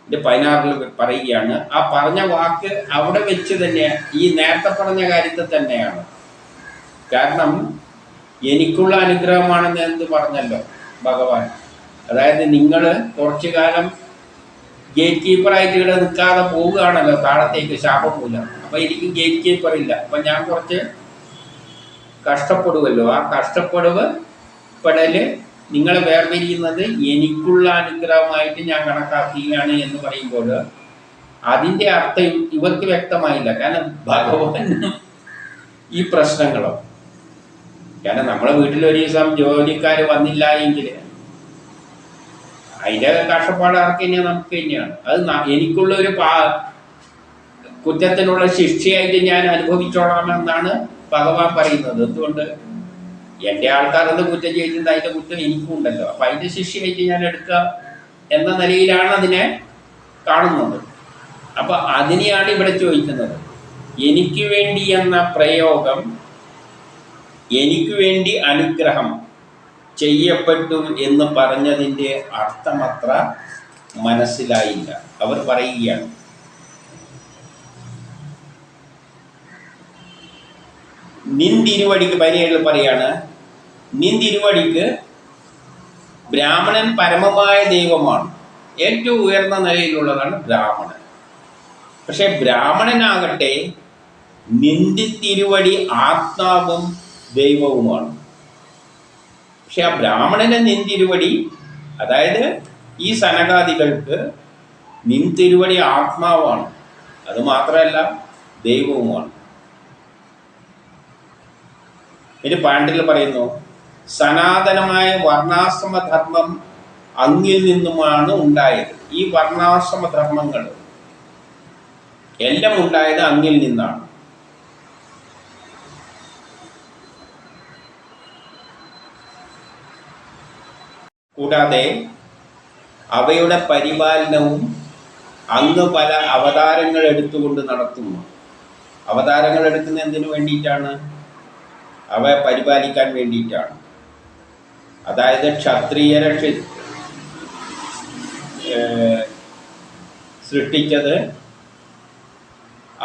ഇത് 16 പറയുകയാണ്. ആ പറഞ്ഞ വാക്ക് അവിടെ വെച്ച് തന്നെ ഈ നേരത്തെ പറഞ്ഞ കാര്യത്തിൽ തന്നെയാണ്. കാരണം എനിക്കുള്ള അനുഗ്രഹമാണെന്ന് എന്ത് പറഞ്ഞല്ലോ ഭഗവാൻ. അതായത് നിങ്ങൾ കുറച്ചു കാലം ഗേറ്റ് കീപ്പറായിട്ട് ഇവിടെ നിൽക്കാതെ പോവുകയാണല്ലോ താഴത്തേക്ക്, ശാപം മൂലം. അപ്പം എനിക്ക് ഗേറ്റ് കീപ്പർ ഇല്ല, അപ്പം ഞാൻ കുറച്ച് കഷ്ടപ്പെടുമല്ലോ. ആ കഷ്ടപ്പെടല് നിങ്ങളെ വേർതിരിക്കുന്നത് എനിക്കുള്ള അനുഗ്രഹമായിട്ട് ഞാൻ കണക്കാക്കുകയാണ് എന്ന് പറയുമ്പോൾ അതിൻ്റെ അർത്ഥം ഇവർക്ക് വ്യക്തമായില്ല. കാരണം ഭഗവാനും ഈ പ്രശ്നങ്ങളോ, കാരണം നമ്മളെ വീട്ടിൽ ഒരു ദിവസം ജോലിക്കാർ വന്നില്ല എങ്കിൽ അതിൻ്റെ കഷ്ടപ്പാട് ആർക്ക് തന്നെയാണ്, നമുക്ക് തന്നെയാണ്. അത് എനിക്കുള്ള ഒരു കുറ്റത്തിനുള്ള ശിക്ഷയായിട്ട് ഞാൻ അനുഭവിച്ചോളാമെന്നാണ് ഭഗവാൻ പറയുന്നത്. എന്തുകൊണ്ട്? എൻ്റെ ആൾക്കാർ എന്ത് കുറ്റം ചെയ്തിട്ടുണ്ട് അതിൻ്റെ കുറ്റം എനിക്കും ഉണ്ടല്ലോ, അപ്പം അതിൻ്റെ ശിക്ഷയായിട്ട് ഞാൻ എടുക്കുക എന്ന നിലയിലാണ് അതിനെ കാണുന്നത്. അപ്പം അതിനെയാണ് ഇവിടെ ചോദിക്കുന്നത്. എനിക്ക് വേണ്ടി എന്ന പ്രയോഗം, എനിക്ക് വേണ്ടി അനുഗ്രഹം ചെയ്യപ്പെട്ടു എന്ന് പറഞ്ഞതിൻ്റെ അർത്ഥമത്ര മനസ്സിലായില്ല. അവർ പറയുകയാണ്, നിന്തിരുവടിക്ക് 17 പറയാണ്, നിന്തിരുവടിക്ക് ബ്രാഹ്മണൻ പരമമായ ദൈവമാണ്, ഏറ്റവും ഉയർന്ന നിലയിലുള്ളതാണ് ബ്രാഹ്മണൻ. പക്ഷെ ബ്രാഹ്മണനാകട്ടെ നിന്തിരുവടി ആത്മാവും ദൈവവുമാണ്. പക്ഷെ ആ ബ്രാഹ്മണന് നിന്തിരുവടി, അതായത് ഈ സനകാദികൾക്ക് നിന്തിരുവടി ആത്മാവാണ്, അത് മാത്രമല്ല ദൈവവുമാണ്. ഒരു പാണ്ടിൽ പറയുന്നു, സനാതനമായ വർണ്ണാശ്രമധർമ്മം അങ്ങിൽ നിന്നുമാണ് ഉണ്ടായത്. ഈ വർണ്ണാശ്രമധർമ്മങ്ങൾ എല്ലാം ഉണ്ടായത് അങ്ങിൽ നിന്നാണ്. കൂടാതെ അവയുടെ പരിപാലനവും അങ്ങ് പല അവതാരങ്ങൾ എടുത്തുകൊണ്ട് നടത്തുന്നു. അവതാരങ്ങൾ എടുക്കുന്ന എന്തിനു വേണ്ടിയിട്ടാണ്? അവയെ പരിപാലിക്കാൻ വേണ്ടിയിട്ടാണ്. അതായത് ക്ഷത്രിയരെ സൃഷ്ടിച്ചത്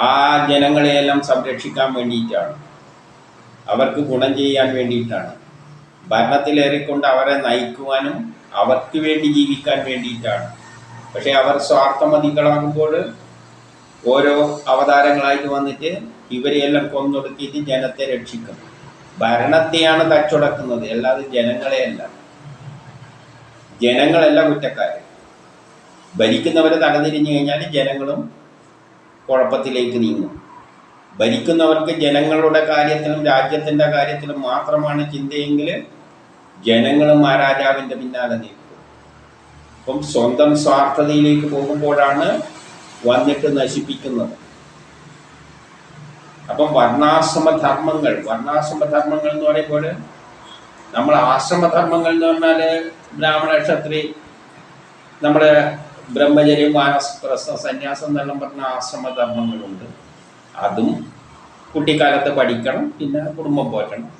ആ ജനങ്ങളെയെല്ലാം സംരക്ഷിക്കാൻ വേണ്ടിയിട്ടാണ്, അവർക്ക് ഗുണം ചെയ്യാൻ വേണ്ടിയിട്ടാണ്, ഭരണത്തിലേറിക്കൊണ്ട് അവരെ നയിക്കുവാനും അവർക്ക് വേണ്ടി ജീവിക്കാൻ വേണ്ടിയിട്ടാണ്. പക്ഷേ അവർ സ്വാർത്ഥമതികളാകുമ്പോൾ ഓരോ അവതാരങ്ങളായിട്ട് വന്നിട്ട് ഇവരെയെല്ലാം കൊന്നൊടുക്കിയിട്ട് ജനത്തെ രക്ഷിക്കും. ഭരണത്തെയാണ് തച്ചുടക്കുന്നത്, അല്ലാതെ ജനങ്ങളെയല്ല. ജനങ്ങളല്ല കുറ്റക്കാർ. ഭരിക്കുന്നവരെ തടഞ്ഞിരിഞ്ഞു കഴിഞ്ഞാൽ ജനങ്ങളും കുഴപ്പത്തിലേക്ക് നീങ്ങും. ഭരിക്കുന്നവർക്ക് ജനങ്ങളുടെ കാര്യത്തിലും രാജ്യത്തിൻ്റെ കാര്യത്തിലും മാത്രമാണ് ചിന്തയെങ്കിൽ ജനങ്ങളും ആ രാജാവിൻ്റെ പിന്നാലെ നീക്കും. അപ്പം സ്വന്തം സ്വാർത്ഥതയിലേക്ക് പോകുമ്പോഴാണ് വന്നിട്ട് നശിപ്പിക്കുന്നത്. അപ്പം വർണ്ണാശ്രമധർമ്മങ്ങൾ എന്ന് പറയുമ്പോൾ നമ്മൾ ആശ്രമധർമ്മങ്ങൾ എന്ന് പറഞ്ഞാൽ ബ്രാഹ്മണ ക്ഷത്രി, നമ്മുടെ ബ്രഹ്മചര്യം, വാനപ്രസ്ഥ, സന്യാസം എന്നെല്ലാം പറഞ്ഞ ആശ്രമധർമ്മങ്ങളുണ്ട്. അതും കുട്ടിക്കാലത്ത് പഠിക്കണം, പിന്നെ കുടുംബം പോറ്റണം.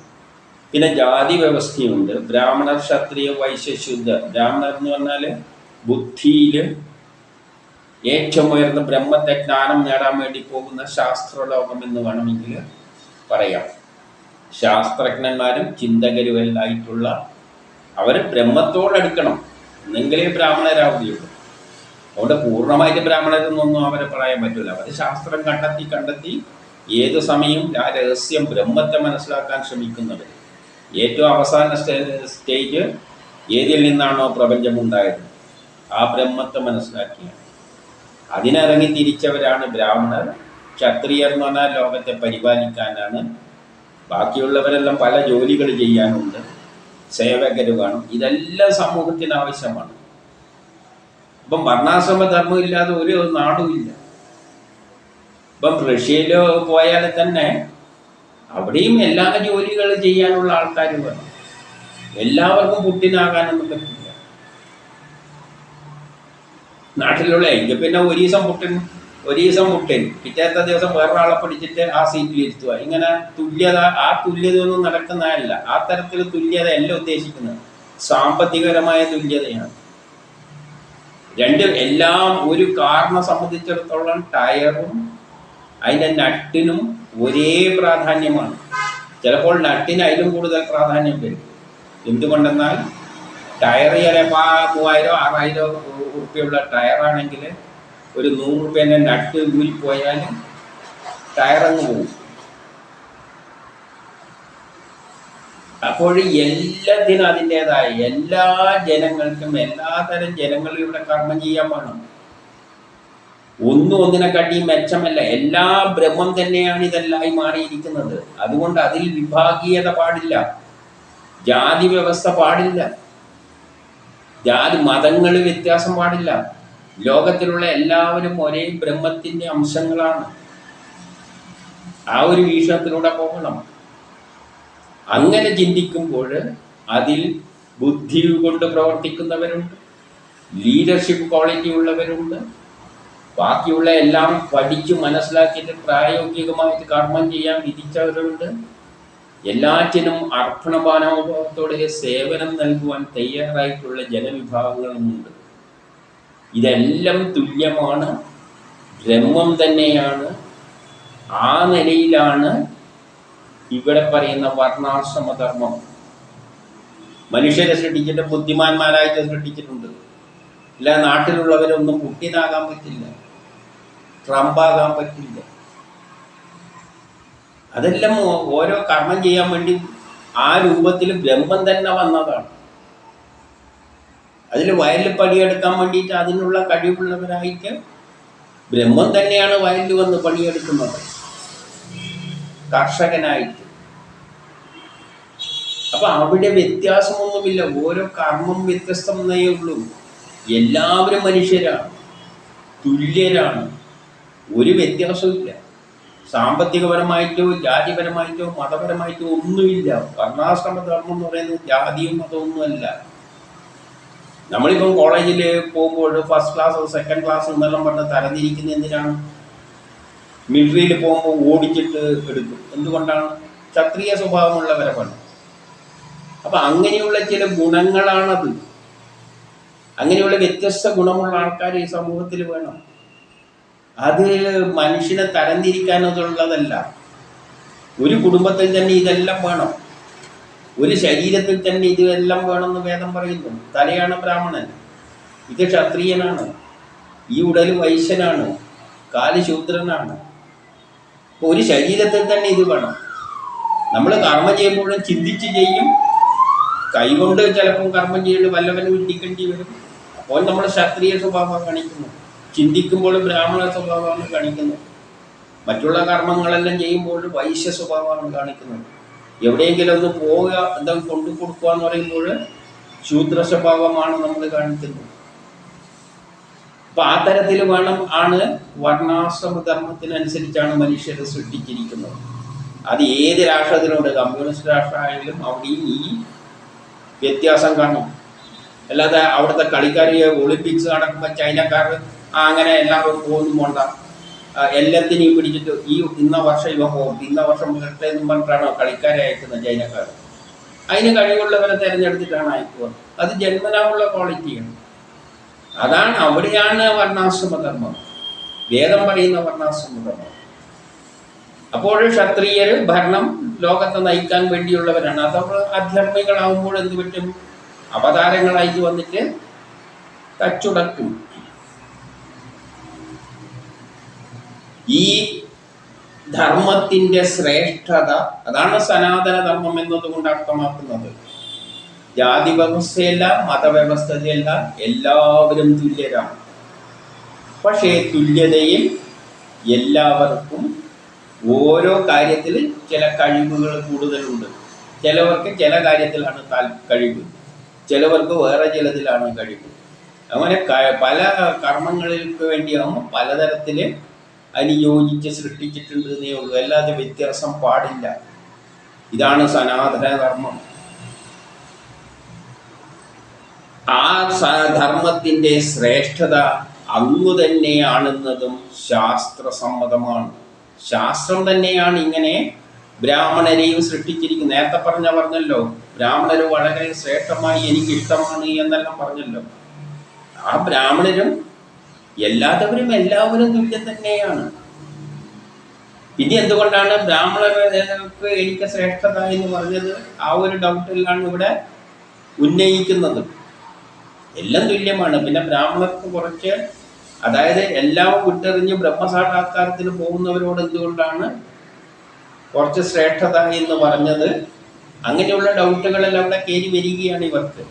പിന്നെ ജാതി വ്യവസ്ഥയുണ്ട്. ബ്രാഹ്മണർ, ക്ഷത്രിയ, വൈശ്യ, ശൂദ്ര. ബ്രാഹ്മണർ എന്ന് പറഞ്ഞാൽ ബുദ്ധിയിൽ ഏറ്റവും ഉയർന്ന ബ്രഹ്മത്തെ ജ്ഞാനം നേടാൻ വേണ്ടി പോകുന്ന ശാസ്ത്രലോകം എന്ന് വേണമെങ്കിൽ പറയാം. ശാസ്ത്രജ്ഞന്മാരും ചിന്തകരുമെല്ലായിട്ടുള്ള അവർ ബ്രഹ്മത്തോടടുക്കണം, എന്നെങ്കിലേ ബ്രാഹ്മണരാവുകയുള്ളൂ. അതുകൊണ്ട് പൂർണ്ണമായിട്ട് ബ്രാഹ്മണരെന്നൊന്നും അവരെ പറയാൻ പറ്റില്ല. അവർ ശാസ്ത്രം കണ്ടെത്തി ഏതു സമയം ആ രഹസ്യം ബ്രഹ്മത്തെ മനസ്സിലാക്കാൻ ശ്രമിക്കുന്നത്. ഏറ്റവും അവസാന സ്റ്റേജ് ഏതിൽ നിന്നാണോ പ്രപഞ്ചമുണ്ടായത് ആ ബ്രഹ്മത്തെ മനസ്സിലാക്കിയാണ്. അതിനിറങ്ങി തിരിച്ചവരാണ് ബ്രാഹ്മണർ. ക്ഷത്രിയർ എന്ന് പറഞ്ഞാൽ ലോകത്തെ പരിപാലിക്കാനാണ്. ബാക്കിയുള്ളവരെല്ലാം പല ജോലികൾ ചെയ്യാനുണ്ട്, സേവകർ വേണം. ഇതെല്ലാം സമൂഹത്തിന് ആവശ്യമാണ്. അപ്പം വർണ്ണാശ്രമ ധർമ്മം ഇല്ലാതെ ഒരു നാടുമില്ല. ഇപ്പം റഷ്യയിലോ പോയാൽ തന്നെ അവിടെയും എല്ലാ ജോലികൾ ചെയ്യാനുള്ള ആൾക്കാർ വേണം. എല്ലാവർക്കും പുട്ടിനാകാനൊന്നും പറ്റില്ല. നാട്ടിലുള്ള ഇത് പിന്നെ ഒരു ദിവസം പുട്ടൻ പിറ്റേത്തെ ദിവസം വേറൊരാളെ പഠിച്ചിട്ട് ആ സീറ്റിൽ ഇരുത്തുക. ഇങ്ങനെ തുല്യത, ആ തുല്യതയൊന്നും നടക്കുന്നതല്ല. ആ തരത്തിൽ തുല്യത അല്ല ഉദ്ദേശിക്കുന്നത്. സാമ്പത്തികപരമായ തുല്യതയാണ്. എല്ലാം ഒരു കാറിനെ സംബന്ധിച്ചിടത്തോളം ടയറും അതിൻ്റെ നട്ടിനും ഒരേ പ്രാധാന്യമാണ്. ചിലപ്പോൾ നട്ടിന് അതിലും കൂടുതൽ പ്രാധാന്യം വരും. എന്തുകൊണ്ടെന്നാൽ ടയർ ചിലപ്പോൾ 3000-6000 ഉറുപ്പ്യുള്ള ടയറാണെങ്കിൽ ഒരു 100 ഉറുപ്പ്യൻ്റെ നട്ട് ഊരിപ്പോയാലും ടയറങ്ങ് പോകും. അപ്പോൾ എല്ലാത്തിനും അതിൻ്റെതായ എല്ലാ ജനങ്ങൾക്കും എല്ലാതരം ജനങ്ങളും ഇവിടെ കർമ്മം ചെയ്യാൻ വേണം. ഒന്നിനെക്കാട്ടിയും മെച്ചമല്ല. എല്ലാ ബ്രഹ്മം തന്നെയാണ് ഇതെല്ലായി മാറിയിരിക്കുന്നത്. അതുകൊണ്ട് അതിൽ വിഭാഗീയത പാടില്ല, ജാതി വ്യവസ്ഥ പാടില്ല, ജാതി മതങ്ങൾ വ്യത്യാസം പാടില്ല. ലോകത്തിലുള്ള എല്ലാവരും ഒരേ ബ്രഹ്മത്തിൻ്റെ അംശങ്ങളാണ്. ആ ഒരു വീക്ഷണത്തിലൂടെ പോകണം. അങ്ങനെ ചിന്തിക്കുമ്പോൾ അതിൽ ബുദ്ധി കൊണ്ട് പ്രവർത്തിക്കുന്നവരുണ്ട്, ലീഡർഷിപ്പ് ക്വാളിറ്റി ഉള്ളവരുണ്ട്, ബാക്കിയുള്ള എല്ലാം പഠിച്ചു മനസ്സിലാക്കിയിട്ട് പ്രായോഗികമായിട്ട് കർമ്മം ചെയ്യാൻ വിധിച്ചവരുണ്ട്, എല്ലാറ്റിനും അർപ്പണഭാനോഭാവത്തോടെ സേവനം നൽകുവാൻ തയ്യാറായിട്ടുള്ള ജനവിഭാഗങ്ങളുമുണ്ട്. ഇതെല്ലാം തുല്യമാണ്, ബ്രഹ്മം തന്നെയാണ്. ആ നിലയിലാണ് ഇവിടെ പറയുന്ന വർണ്ണാശ്രമധർമ്മം. മനുഷ്യരെ സൃഷ്ടിച്ചിട്ട് ബുദ്ധിമാന്മാരായിട്ട് സൃഷ്ടിച്ചിട്ടുണ്ട്. ഇല്ല, നാട്ടിലുള്ളവരൊന്നും പുട്ടിനാകാൻ പറ്റില്ല, ട്രംപാകാൻ പറ്റില്ല. അതെല്ലാം ഓരോ കർമ്മം ചെയ്യാൻ വേണ്ടി ആ രൂപത്തിൽ ബ്രഹ്മം തന്നെ വന്നതാണ്. അതിൽ വയലിൽ പണിയെടുക്കാൻ വേണ്ടിയിട്ട് അതിനുള്ള കഴിവുള്ളവരായിട്ട് ബ്രഹ്മം തന്നെയാണ് വയലിൽ വന്ന് പണിയെടുക്കുന്നത്, കർഷകനായിട്ട്. അപ്പൊ അവിടെ വ്യത്യാസമൊന്നുമില്ല. ഓരോ കർമ്മം വ്യത്യസ്തമെന്നേ ഉള്ളൂ. എല്ലാവരും മനുഷ്യരാണ്, തുല്യരാണ്, ഒരു വ്യത്യാസമില്ല. സാമ്പത്തികപരമായിട്ടോ ജാതിപരമായിട്ടോ മതപരമായിട്ടോ ഒന്നുമില്ല. വർണ്ണാശ്രമധർമ്മം എന്ന് പറയുന്നത് ജാതിയും മതമൊന്നുമല്ല. നമ്മളിപ്പം കോളേജിൽ പോകുമ്പോൾ ഫസ്റ്റ് ക്ലാസ് സെക്കൻഡ് ക്ലാസ് എന്നെല്ലാം പറഞ്ഞ് തരംതിരിക്കുന്നത് എന്തിനാണ്? മിലിറ്ററിയിൽ പോകുമ്പോൾ ഓടിച്ചിട്ട് എടുക്കും. എന്തുകൊണ്ടാണ്? ക്ഷത്രിയ സ്വഭാവമുള്ളവരെ വേണം. അപ്പം അങ്ങനെയുള്ള ചില ഗുണങ്ങളാണത്. അങ്ങനെയുള്ള വ്യത്യസ്ത ഗുണമുള്ള ആൾക്കാർ ഈ സമൂഹത്തിൽ വേണം. അത് മനുഷ്യനെ തരംതിരിക്കാനുള്ളതല്ല. ഒരു കുടുംബത്തിൽ തന്നെ ഇതെല്ലാം വേണം, ഒരു ശരീരത്തിൽ തന്നെ ഇതെല്ലാം വേണമെന്ന് വേദം പറയുന്നു. തലയാണ് ബ്രാഹ്മണൻ, ഇത് ക്ഷത്രിയനാണ്, ഈ ഉടൽ വൈശ്യനാണ്, കാല് ശൂദ്രനാണ്. അപ്പോൾ ഒരു ശരീരത്തിൽ തന്നെ ഇത് വേണം. നമ്മൾ കർമ്മം ചെയ്യുമ്പോഴും ചിന്തിച്ച് ചെയ്യും. കൈകൊണ്ട് ചിലപ്പം കർമ്മം ചെയ്യേണ്ടി വല്ലവനും ഇടിക്കേണ്ടി വരും. അപ്പോൾ നമ്മൾ ക്ഷത്രിയ സ്വഭാവം കാണിക്കുന്നു. ചിന്തിക്കുമ്പോൾ ബ്രാഹ്മണ സ്വഭാവമാണ് കാണിക്കുന്നത്. മറ്റുള്ള കർമ്മങ്ങളെല്ലാം ചെയ്യുമ്പോൾ വൈശ്യ സ്വഭാവമാണ് കാണിക്കുന്നത്. എവിടെയെങ്കിലും ഒന്ന് പോവുക, എന്തെങ്കിലും കൊണ്ടു കൊടുക്കുക എന്ന് പറയുമ്പോൾ ശൂദ്ര സ്വഭാവമാണ് നമ്മൾ കാണിക്കുന്നത്. അപ്പം ആ തരത്തിൽ ആണ് വർണ്ണാശ്രമധർമ്മത്തിനനുസരിച്ചാണ് മനുഷ്യരെ സൃഷ്ടിച്ചിരിക്കുന്നത്. അത് ഏത് രാഷ്ട്രത്തിലുണ്ട്. കമ്മ്യൂണിസ്റ്റ് രാഷ്ട്രമായാലും അവിടെയും ഈ വ്യത്യാസം കാണും. അല്ലാതെ അവിടുത്തെ കളിക്കാർ ഒളിമ്പിക്സ് നടക്കുമ്പോൾ ചൈനക്കാർ അങ്ങനെ എല്ലാവരും പോകുന്നു പോണ്ട, എല്ലാത്തിനെയും പിടിച്ചിട്ട് ഇന്ന വർഷം ഇവ പോകും, ഇന്ന വർഷം വരട്ടെ എന്നും പറഞ്ഞിട്ടാണോ കളിക്കാരെ അയക്കുന്നത് ചൈനക്കാർ? അതിന് കഴിവുള്ളവരെ തിരഞ്ഞെടുത്തിട്ടാണ് അയക്കുക. അത് ജന്മനാവുള്ള ക്വാളിറ്റിയാണ്. അതാണ്, അവിടെയാണ് വർണ്ണാശ്രമധർമ്മം, വേദം പറയുന്ന വർണ്ണാശ്രമധർമ്മം. അപ്പോൾ ക്ഷത്രിയർ ഭരണം ലോകത്തെ നയിക്കാൻ വേണ്ടിയുള്ളവരാണ്. അതവർ അധർമ്മികളാവുമ്പോൾ എന്ത് പറ്റും? അവതാരങ്ങളായിട്ട് വന്നിട്ട് തച്ചുടക്കും. ഈ ധർമ്മത്തിൻ്റെ ശ്രേഷ്ഠത, അതാണ് സനാതന ധർമ്മം എന്നതുകൊണ്ട് അർത്ഥമാക്കുന്നത്. ജാതി വ്യവസ്ഥയല്ല, മതവ്യവസ്ഥയല്ല, എല്ലാവരും തുല്യരാണ്. പക്ഷേ തുല്യതയിൽ എല്ലാവർക്കും ഓരോ കാര്യത്തിൽ ചില കഴിവുകൾ കൂടുതലുണ്ട്. ചിലവർക്ക് ചില കാര്യത്തിലാണ് കഴിവ്, ചിലവർക്ക് വേറെ ചിലതിലാണ് കഴിവ്. അങ്ങനെ പല കർമ്മങ്ങൾക്ക് വേണ്ടിയാകുമ്പോൾ പലതരത്തിൽ അതിന് യോജിച്ച് സൃഷ്ടിച്ചിട്ടുണ്ട് എന്നേ ഉള്ളൂ. അല്ലാതെ വ്യത്യാസം പാടില്ല. ഇതാണ് സനാതന ധർമ്മം. ആ ധർമ്മത്തിൻ്റെ ശ്രേഷ്ഠത അങ്ങു തന്നെയാണെന്നതും ശാസ്ത്രസമ്മതമാണ്. ശാസ്ത്രം തന്നെയാണ് ഇങ്ങനെ ബ്രാഹ്മണരെയും സൃഷ്ടിച്ചിരിക്കുന്നത്. നേരത്തെ പറഞ്ഞല്ലോ, ബ്രാഹ്മണർ വളരെ ശ്രേഷ്ഠമായി എനിക്കിഷ്ടമാണ് എന്നെല്ലാം പറഞ്ഞല്ലോ. ആ ബ്രാഹ്മണരും എല്ലാത്തവരും എല്ലാവരും തുല്യം തന്നെയാണ്. പിന്നെ എന്തുകൊണ്ടാണ് ബ്രാഹ്മണർക്ക് എനിക്ക് ശ്രേഷ്ഠത എന്ന് പറഞ്ഞത്? ആ ഒരു ഡൗട്ടിലാണ് ഇവിടെ ഉന്നയിക്കുന്നത്. എല്ലാം തുല്യമാണ്. പിന്നെ ബ്രാഹ്മണർക്ക് കുറച്ച്, അതായത് എല്ലാം വിട്ടെറിഞ്ഞ് ബ്രഹ്മസാക്ഷാത്കാരത്തിന് പോകുന്നവരോട് എന്തുകൊണ്ടാണ് കുറച്ച് ശ്രേഷ്ഠത എന്ന് പറഞ്ഞത്? അങ്ങനെയുള്ള ഡൗട്ടുകളെല്ലാം അവിടെ കയറി വരികയാണ് ഇവർക്ക്.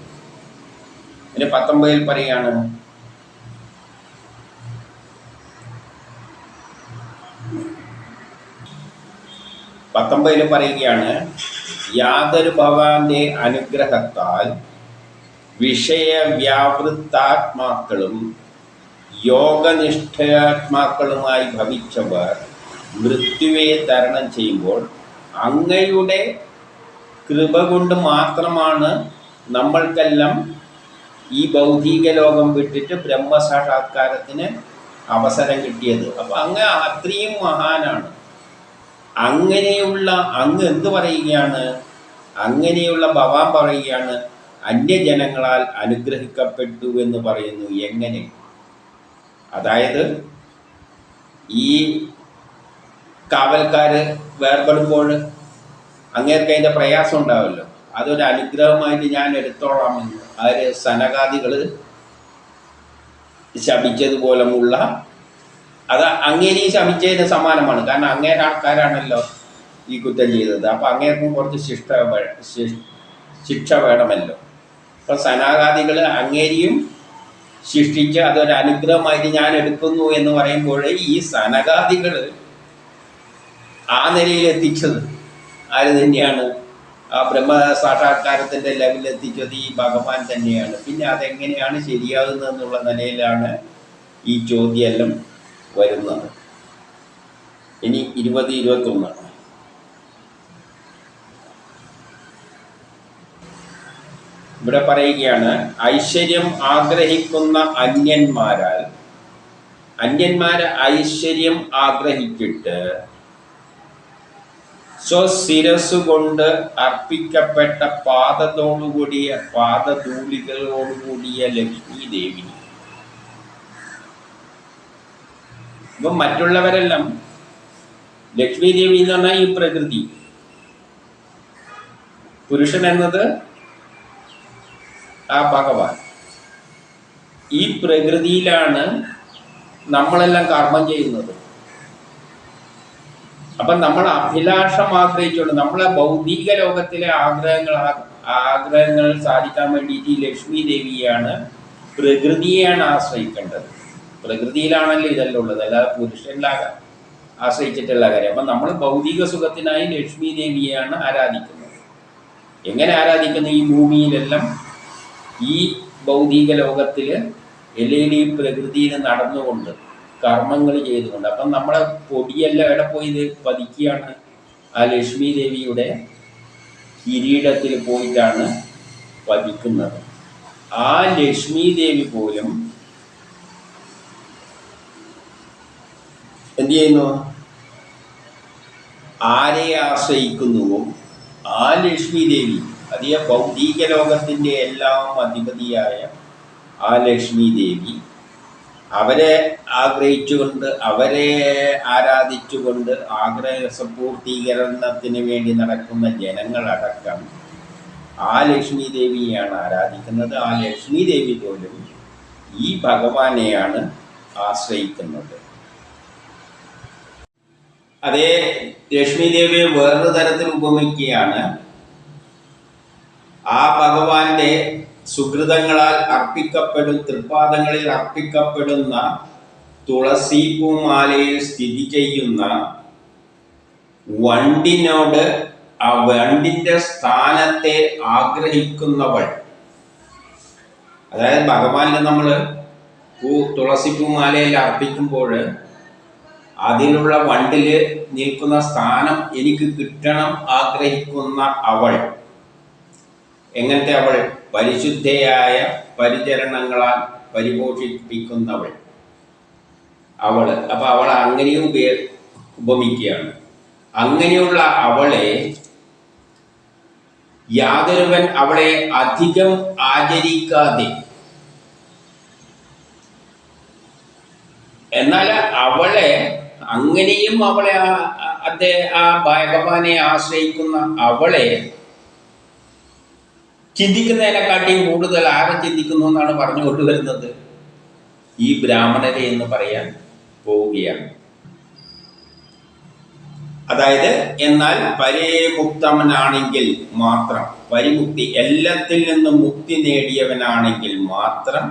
പിന്നെ 19 പറയാണ്, പറയുകയാണ്, യാതൊരു ഭഗവാന്റെ അനുഗ്രഹത്താൽ വിഷയവ്യാവൃത്താത്മാക്കളും യോഗനിഷ്ഠാത്മാക്കളുമായി ഭവിച്ചവർ മൃത്യുവെ തരണം ചെയ്യുമ്പോൾ അങ്ങയുടെ കൃപ കൊണ്ട് മാത്രമാണ് നമ്മൾക്കെല്ലാം ഈ ഭൗതിക ലോകം വിട്ടിട്ട് ബ്രഹ്മസാക്ഷാത്കാരത്തിന് അവസരം കിട്ടിയത്. അപ്പം അങ്ങ് അത്രയും മഹാനാണ്. അങ്ങനെയുള്ള അങ്ങ് എന്ത് പറയുകയാണ്? അങ്ങനെയുള്ള ഭഗവാൻ പറയുകയാണ്, അന്യജനങ്ങളാൽ അനുഗ്രഹിക്കപ്പെട്ടു എന്ന് പറയുന്നു. എങ്ങനെ? അതായത് ഈ കാവൽക്കാർ വേർപെടുമ്പോൾ അങ്ങേർക്ക് അതിൻ്റെ പ്രയാസം ഉണ്ടാവുമല്ലോ. അതൊരു അനുഗ്രഹമായിട്ട് ഞാൻ എടുത്തോളാമെന്ന് ആര്? സനകാദികൾ ശപിച്ചതുപോലെയുള്ള, അത് അങ്ങേരെയും ശപിച്ചതിന് സമാനമാണ്. കാരണം അങ്ങേരെ ആൾക്കാരാണല്ലോ ഈ കുറ്റം ചെയ്തത്. അപ്പം അങ്ങേർക്കും കുറച്ച് ശിക്ഷ വേണമല്ലോ. അപ്പം സനാകാദികൾ അങ്ങേരെയും ശിക്ഷിച്ച് അതൊരു അനുഗ്രഹമായിട്ട് ഞാൻ എടുക്കുന്നു എന്ന് പറയുമ്പോൾ ഈ സനകാദികൾ ആ നിലയിലെത്തിച്ചത് ആര് തന്നെയാണ്? ആ ബ്രഹ്മസാക്ഷാത്കാരത്തിൻ്റെ ലെവലിലെത്തിച്ചത് ഈ ഭഗവാൻ തന്നെയാണ്. പിന്നെ അതെങ്ങനെയാണ് ശരിയാകുന്നതെന്നുള്ള നിലയിലാണ് ഈ ചോദ്യമെല്ലാം വരുന്നത്. ഇനി 20-21 ഇവിടെ പറയുകയാണ്, ഐശ്വര്യം ആഗ്രഹിക്കുന്ന അന്യന്മാരെ ഐശ്വര്യം ആഗ്രഹിച്ചിട്ട് സ്വശിരസ്സുകൊണ്ട് അർപ്പിക്കപ്പെട്ട പാദധൂളികളോടുകൂടിയ ലക്ഷ്മി ദേവി. ഇപ്പം മറ്റുള്ളവരെല്ലാം, ലക്ഷ്മി ദേവി എന്ന് പറഞ്ഞാൽ ഈ പ്രകൃതി, പുരുഷൻ എന്നത് ആ ഭഗവാൻ. ഈ പ്രകൃതിയിലാണ് നമ്മളെല്ലാം കർമ്മം ചെയ്യുന്നത്. അപ്പം നമ്മൾ അഭിലാഷം ആഗ്രഹിച്ചുകൊണ്ട് നമ്മളെ ഭൗതിക ലോകത്തിലെ ആഗ്രഹങ്ങൾ സാധിക്കാൻ വേണ്ടിയിട്ട് ഈ ലക്ഷ്മി ദേവിയാണ്, പ്രകൃതിയെയാണ് ആശ്രയിക്കേണ്ടത്. പ്രകൃതിയിലാണല്ലോ ഇതെല്ലാം ഉള്ളത്, അല്ലാതെ പുരുഷനിലാകാൻ ആശ്രയിച്ചിട്ടുള്ള കാര്യം. അപ്പം നമ്മൾ ഭൗതിക സുഖത്തിനായി ലക്ഷ്മി ദേവിയെയാണ് ആരാധിക്കുന്നത്. എങ്ങനെ ആരാധിക്കുന്നു? ഈ ഭൂമിയിലെല്ലാം ഈ ഭൗതിക ലോകത്തിൽ എല്ലാം പ്രകൃതിയിൽ നടന്നുകൊണ്ട് കർമ്മങ്ങൾ ചെയ്തുകൊണ്ട്. അപ്പം നമ്മളെ പൊടിയെല്ലാം എവിടെ പോയി പതിക്കുകയാണ്? ആ ലക്ഷ്മി ദേവിയുടെ കിരീടത്തിൽ പോയിട്ടാണ് വഹിക്കുന്നത്. ആ ലക്ഷ്മി ദേവി പോലും എന്ത് ചെയ്യുന്നു? ആരെ ആശ്രയിക്കുന്നുവോ ആ ലക്ഷ്മി ദേവി, അതേ ഭൗതിക ലോകത്തിൻ്റെ എല്ലാം അധിപതിയായ ആ ലക്ഷ്മി ദേവി, അവരെ ആഗ്രഹിച്ചുകൊണ്ട്, അവരെ ആരാധിച്ചുകൊണ്ട് ആഗ്രഹപൂർത്തീകരണത്തിന് വേണ്ടി നടക്കുന്ന ജനങ്ങളടക്കം ആ ലക്ഷ്മി ദേവിയെയാണ് ആരാധിക്കുന്നത്. ആ ലക്ഷ്മി ദേവി പോലും ഈ ഭഗവാനെയാണ് ആശ്രയിക്കുന്നത്. അതേ ലക്ഷ്മി ദേവിയെ വേറൊരു തരത്തിൽ ഉപമിക്കുകയാണ്. ആ ഭഗവാന്റെ സുഹൃതങ്ങളാൽ തൃപ്പാദങ്ങളിൽ അർപ്പിക്കപ്പെടുന്ന തുളസി പൂമാലയിൽ സ്ഥിതി ചെയ്യുന്ന വണ്ടിനോട് ആ വണ്ടിന്റെ സ്ഥാനത്തെ ആഗ്രഹിക്കുന്നവൾ. അതായത് ഭഗവാന് നമ്മൾ തുളസി പൂമാലയിൽ അർപ്പിക്കുമ്പോൾ അതിലുള്ള വണ്ടിൽ നിൽക്കുന്ന സ്ഥാനം എനിക്ക് കിട്ടണം ആഗ്രഹിക്കുന്ന അവൾ. എങ്ങനത്തെ അവൾ? പരിശുദ്ധയായ പരിചരണങ്ങളാൽ പരിപോഷിപ്പിക്കുന്നവൾ അവള്. അപ്പൊ അവളെ അങ്ങനെയും ഉപമിക്കുകയാണ്. അങ്ങനെയുള്ള അവളെ യാതൊരുവൻ അവളെ അധികം ആചരിക്കാതെ, എന്നാൽ അവളെ അങ്ങനെയും അവളെ ആ ഭഗവാനെ ആശ്രയിക്കുന്ന അവളെ ചിന്തിക്കുന്നതിനെക്കാട്ടിയും കൂടുതൽ ആരെ ചിന്തിക്കുന്നു എന്നാണ് പറഞ്ഞു കൊണ്ടുവരുന്നത്? ഈ ബ്രാഹ്മണരെ എന്ന് പറയാൻ പോവുകയാണ്. അതായത് എന്നാൽ പരേമുക്തമനാണെങ്കിൽ മാത്രം, പരിമുക്തി എല്ലാത്തിൽ നിന്നും മുക്തി നേടിയവനാണെങ്കിൽ മാത്രം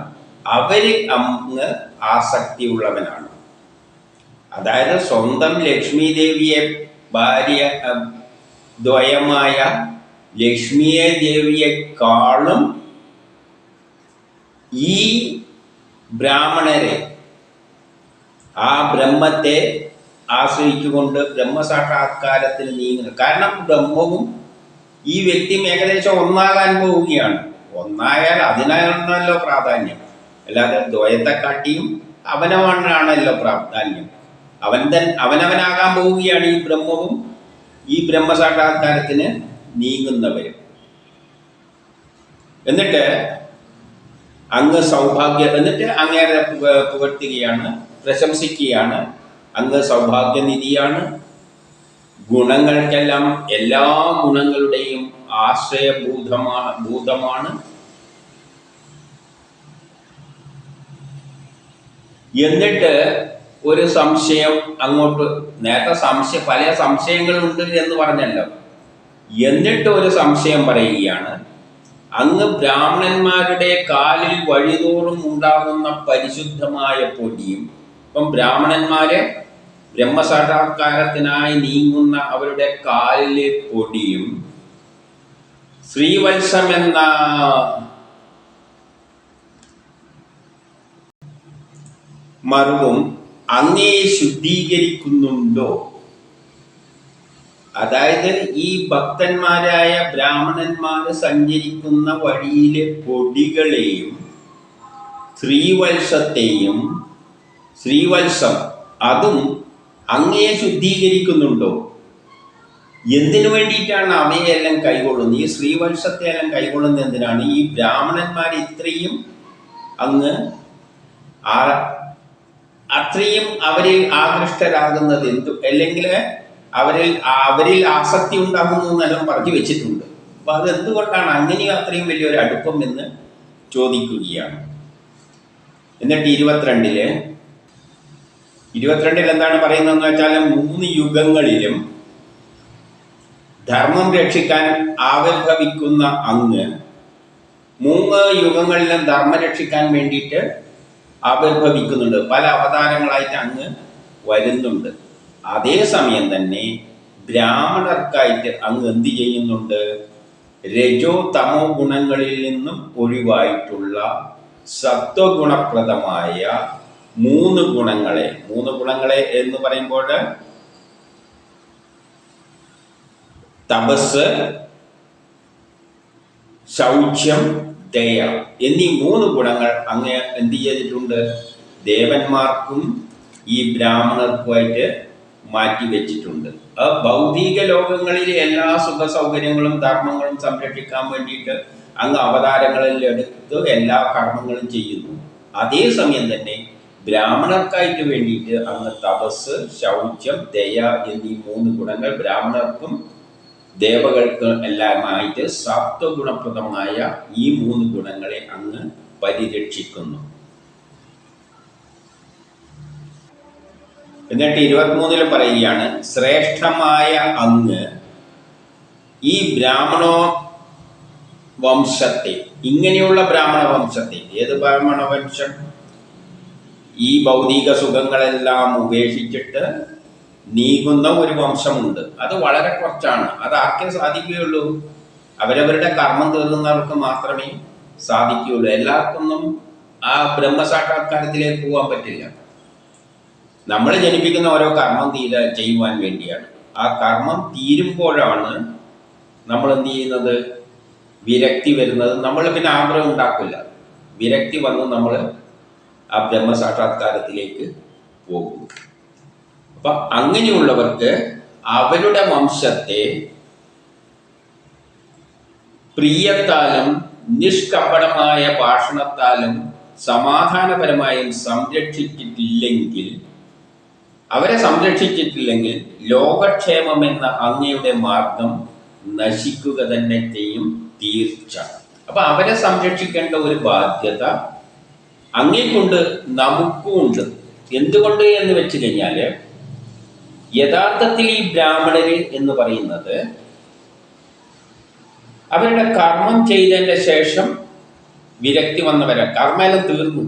അവര് അങ്ങ് ആസക്തിയുള്ളവനാണ്. അതായത് സ്വന്തം ലക്ഷ്മി ദേവിയെ ഭാര്യ ദ്വയമായ ലക്ഷ്മിയെ ദേവിയെക്കാളും ഈ ബ്രാഹ്മണരെ ആ ബ്രഹ്മത്തെ ആശ്രയിച്ചുകൊണ്ട് ബ്രഹ്മസാക്ഷാത്കാരത്തിൽ നീങ്ങുന്നു. കാരണം ബ്രഹ്മവും ഈ വ്യക്തിയും ഏകദേശം ഒന്നാകാൻ പോവുകയാണ്. ഒന്നായാൽ അതിനാണല്ലോ പ്രാധാന്യം, അല്ലാതെ ദ്വയത്തെക്കാട്ടിയും അവനവനാണല്ലോ പ്രാധാന്യം. അവനവനാകാൻ പോവുകയാണ് ഈ ബ്രഹ്മവും ഈ ബ്രഹ്മസാക്ഷാത്കാരത്തിന് നീങ്ങുന്നവരും. എന്നിട്ട് അങ്ങ് എന്നിട്ട് അങ്ങേരെ പുകഴ്ത്തുകയാണ്, പ്രശംസിക്കുകയാണ്. അങ്ങ് സൗഭാഗ്യനിധിയാണ്, ഗുണങ്ങൾക്കെല്ലാം എല്ലാ ഗുണങ്ങളുടെയും ആശ്രയഭൂതമാണ്. എന്നിട്ട് ഒരു സംശയം അങ്ങോട്ട്, നേരത്തെ പല സംശയങ്ങളുണ്ട് എന്ന് പറഞ്ഞല്ലോ. എന്നിട്ട് ഒരു സംശയം പറയുകയാണ്. അങ്ങ് ബ്രാഹ്മണന്മാരുടെ കാലിൽ വഴിതോറും ഉണ്ടാകുന്ന പരിശുദ്ധമായ പൊടിയും, ഇപ്പം ബ്രാഹ്മണന്മാരെ ബ്രഹ്മസാക്ഷാത്കാരത്തിനായി നീങ്ങുന്ന അവരുടെ കാലിലെ പൊടിയും ശ്രീവത്സം എന്ന മറുവും അങ്ങേ ശുദ്ധീകരിക്കുന്നുണ്ടോ? അതായത് ഈ ഭക്തന്മാരായ ബ്രാഹ്മണന്മാർ സഞ്ചരിക്കുന്ന വഴിയിലെ പൊടികളെയും ശ്രീവത്സം അതും അങ്ങയെ ശുദ്ധീകരിക്കുന്നുണ്ടോ? എന്തിനു വേണ്ടിയിട്ടാണ് അവയെല്ലാം കൈകൊള്ളുന്നത്? ഈ ശ്രീവത്സത്തെ എല്ലാം കൈകൊള്ളുന്നത് എന്തിനാണ്? ഈ ബ്രാഹ്മണന്മാർ ഇത്രയും അങ്ങ് അത്രയും അവരിൽ ആകൃഷ്ടരാകുന്നത് എന്തു, അല്ലെങ്കിൽ അവരിൽ ആസക്തി ഉണ്ടാകുന്നു എന്നെല്ലാം പറഞ്ഞു വെച്ചിട്ടുണ്ട്. അപ്പൊ അത് എന്തുകൊണ്ടാണ് അങ്ങനെയും അത്രയും വലിയൊരു അടുപ്പം എന്ന് ചോദിക്കുകയാണ്. എന്നിട്ട് 22 എന്താണ് പറയുന്നതെന്ന് വെച്ചാൽ, 3 യുഗങ്ങളിലും ധർമ്മം രക്ഷിക്കാൻ ആവിർഭവിക്കുന്ന അങ്ങ് 3 യുഗങ്ങളിലും ധർമ്മം രക്ഷിക്കാൻ വേണ്ടിയിട്ട് ആവിർഭവിക്കുന്നുണ്ട്. പല അവതാരങ്ങളായിട്ട് അങ്ങ് വരുന്നുണ്ട്. അതേസമയം തന്നെ ബ്രാഹ്മണർക്കായിട്ട് അങ്ങ് എന്ത് ചെയ്യുന്നുണ്ട്? രജോ തമോ ഗുണങ്ങളിൽ നിന്നും ഒഴിവായിട്ടുള്ള സത്വഗുണപ്രദമായ 3 ഗുണങ്ങളെ എന്ന് പറയുമ്പോൾ തപസ്, ശൗച്യം, ദയ എന്നീ 3 ഗുണങ്ങൾ അങ്ങ് എന്ത് ചെയ്തിട്ടുണ്ട്? ദേവന്മാർക്കും ഈ ബ്രാഹ്മണർക്കുമായിട്ട് മാറ്റി വെച്ചിട്ടുണ്ട്. ഭൗതിക ലോകങ്ങളിലെ എല്ലാ സുഖ സൗകര്യങ്ങളും ധർമ്മങ്ങളും സംരക്ഷിക്കാൻ വേണ്ടിയിട്ട് അങ്ങ് അവതാരങ്ങളിൽ എടുത്ത് എല്ലാ കർമ്മങ്ങളും ചെയ്യുന്നു. അതേസമയം തന്നെ ബ്രാഹ്മണർക്കായിട്ട് വേണ്ടിയിട്ട് അങ്ങ് തപസ്, ശൗച്യം, ദയ എന്നീ 3 ഗുണങ്ങൾ ബ്രാഹ്മണർക്കും ദേവകൾക്ക് എല്ലാമായിട്ട് സത്വഗുണപ്രദമായ ഈ 3 ഗുണങ്ങളെ അങ്ങ് പരിരക്ഷിക്കുന്നു. എന്നിട്ട് 23 പറയുകയാണ്, ശ്രേഷ്ഠമായ അങ്ങ് ഈ ബ്രാഹ്മണോ വംശത്തെ, ഇങ്ങനെയുള്ള ബ്രാഹ്മണ വംശത്തെ, ഏത് ബ്രാഹ്മണ വംശം? ഈ ഭൗതിക സുഖങ്ങളെല്ലാം ഉപേക്ഷിച്ചിട്ട് നീങ്ങുന്ന ഒരു വംശമുണ്ട്. അത് വളരെ കുറച്ചാണ്. അത് ആർക്കേ സാധിക്കുകയുള്ളൂ? അവരവരുടെ കർമ്മം തീർന്നവർക്ക് മാത്രമേ സാധിക്കുകയുള്ളൂ. എല്ലാവർക്കൊന്നും ആ ബ്രഹ്മസാക്ഷാത്കാരത്തിലേക്ക് പോകാൻ പറ്റില്ല. നമ്മൾ ജനിപ്പിക്കുന്ന ഓരോ കർമ്മം ചെയ്യുവാൻ വേണ്ടിയാണ്. ആ കർമ്മം തീരുമ്പോഴാണ് നമ്മൾ എന്ത് ചെയ്യുന്നത്? വിരക്തി വരുന്നത്. നമ്മൾ പിന്നെ ആഗ്രഹം ഉണ്ടാക്കില്ല. വിരക്തി വന്ന് നമ്മൾ ആ ബ്രഹ്മസാക്ഷാത്കാരത്തിലേക്ക് പോകും. അപ്പൊ അങ്ങനെയുള്ളവർക്ക് അവരുടെ വംശത്തെ പ്രിയത്താലും നിഷ്കപടമായ ഭാഷണത്താലും സമാധാനപരമായും അവരെ സംരക്ഷിച്ചിട്ടില്ലെങ്കിൽ ലോകക്ഷേമം എന്ന അങ്ങയുടെ മാർഗം നശിക്കുക തന്നെ ചെയ്യും, തീർച്ച. അപ്പൊ അവരെ സംരക്ഷിക്കേണ്ട ഒരു ബാധ്യത അങ്ങേക്കൊണ്ട് നമുക്കും ഉണ്ട്. എന്തുകൊണ്ട് എന്ന് വെച്ച് കഴിഞ്ഞാൽ, യഥാർത്ഥത്തിൽ ഈ ബ്രാഹ്മണര് എന്ന് പറയുന്നത് അവരുടെ കർമ്മം ചെയ്തതിൻ്റെ ശേഷം വിരക്തി വന്നവരാണ്. കർമ്മമെല്ലാം തീർന്നു.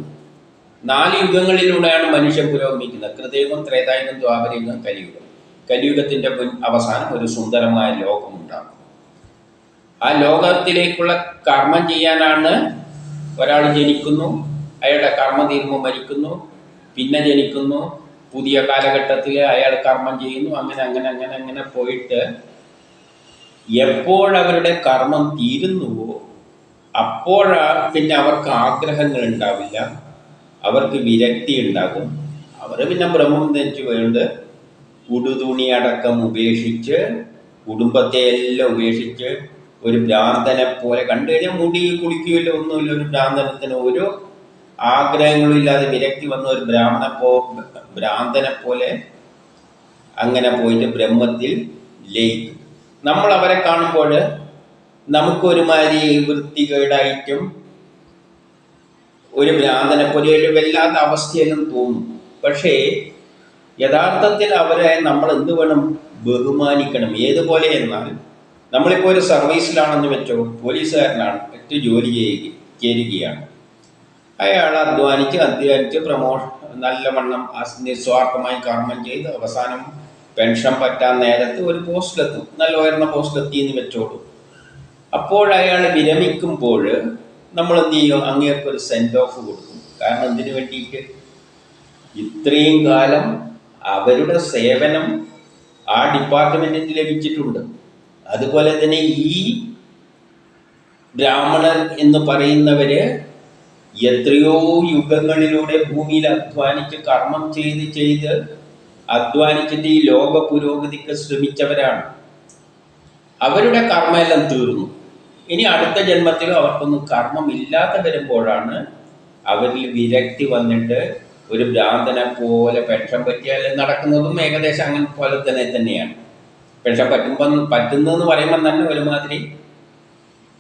4 യുഗങ്ങളിലൂടെയാണ് മനുഷ്യൻ പുരോഗമിക്കുന്നത്. കൃതയുഗം, ത്രേതായുഗം, ദ്വാപരയുഗം, കലിയുഗം. കലിയുഗത്തിൻ്റെ അവസാനം ഒരു സുന്ദരമായ ലോകമുണ്ടാകും. ആ ലോകത്തിലേക്കുള്ള കർമ്മം ചെയ്യാനാണ് ഒരാൾ ജനിക്കുന്നു, അയാളുടെ കർമ്മ തീരുമ്പോൾ മരിക്കുന്നു, പിന്നെ ജനിക്കുന്നു, പുതിയ കാലഘട്ടത്തിൽ അയാൾ കർമ്മം ചെയ്യുന്നു. അങ്ങനെ അങ്ങനെ അങ്ങനെ അങ്ങനെ പോയിട്ട് എപ്പോഴവരുടെ കർമ്മം തീരുന്നുവോ പിന്നെ അവർക്ക് ആഗ്രഹങ്ങൾ ഉണ്ടാവില്ല, അവർക്ക് വിരക്തി ഉണ്ടാകും. അവർ പിന്നെ ബ്രഹ്മം ധരിച്ചു വേണ്ട ഉടുതുണി അടക്കം ഉപേക്ഷിച്ച്, കുടുംബത്തെ എല്ലാം ഉപേക്ഷിച്ച് ഒരു ഭ്രാന്തനെ പോലെ കണ്ടു കഴിഞ്ഞാൽ മുടി കുളിക്കുകയില്ല, ഒന്നുമില്ല. ഒരു ഭ്രാന്തനത്തിന് ഒരു ആഗ്രഹങ്ങളും ഇല്ലാതെ വിരക്തി വന്ന ഒരു ഭ്രാന്തനെ പോലെ അങ്ങനെ പോയിട്ട് ബ്രഹ്മത്തിൽ ലയിക്കും. നമ്മൾ അവരെ കാണുമ്പോൾ നമുക്കൊരുമാതിരി വൃത്തികേടായിട്ടും ഒരു ഭ്രാന്തനെ പോലെ ഒരു വല്ലാത്ത അവസ്ഥയെല്ലാം തോന്നും. പക്ഷേ യഥാർത്ഥത്തിൽ അവരെ നമ്മൾ എന്ത് വേണം? ബഹുമാനിക്കണം. ഏതുപോലെ എന്നാൽ, നമ്മളിപ്പോൾ ഒരു സർവീസിലാണെന്ന് വെച്ചോ, പോലീസുകാരനാണ്, ജോലി ചേരുകയാണ്. അയാൾ അധ്വാനിച്ച് നല്ലവണ്ണം നിസ്വാർത്ഥമായി കർമ്മം ചെയ്ത് അവസാനം പെൻഷൻ പറ്റാൻ നേരത്ത് ഒരു പോസ്റ്റിലെത്തും. നല്ല ഉയർന്ന പോസ്റ്റിലെത്തി എന്ന് വെച്ചോളൂ. അപ്പോഴയാൾ വിരമിക്കുമ്പോൾ നമ്മൾ എന്ത് ചെയ്യും? അങ്ങേക്കൊരു സെൻഡ് ഓഫ് കൊടുക്കും. കാരണം എന്തിനു വേണ്ടിയിട്ട്? ഇത്രയും കാലം അവരുടെ സേവനം ആ ഡിപ്പാർട്ട്മെൻറ്റിന് ലഭിച്ചിട്ടുണ്ട്. അതുപോലെ തന്നെ ഈ ബ്രാഹ്മണർ എന്ന് പറയുന്നവര് എത്രയോ യുഗങ്ങളിലൂടെ ഭൂമിയിൽ അധ്വാനിച്ച് കർമ്മം ചെയ്ത് അധ്വാനിച്ചിട്ട് ഈ ലോക പുരോഗതിക്ക് ശ്രമിച്ചവരാണ്. അവരുടെ കർമ്മമെല്ലാം തീർന്നു. ഇനി അടുത്ത ജന്മത്തിലും അവർക്കൊന്നും കർമ്മമില്ലാതെ വരുമ്പോഴാണ് അവരിൽ വിരക്തി വന്നിട്ട് ഒരു ഭ്രാന്തനെ പോലെ പെൻഷൻ പറ്റിയാൽ നടക്കുന്നതും ഏകദേശം അങ്ങനെ പോലെ തന്നെയാണ്. പെൻഷൻ പറ്റുന്നതെന്ന് പറയുമ്പോൾ തന്നെ ഒരുമാതിരി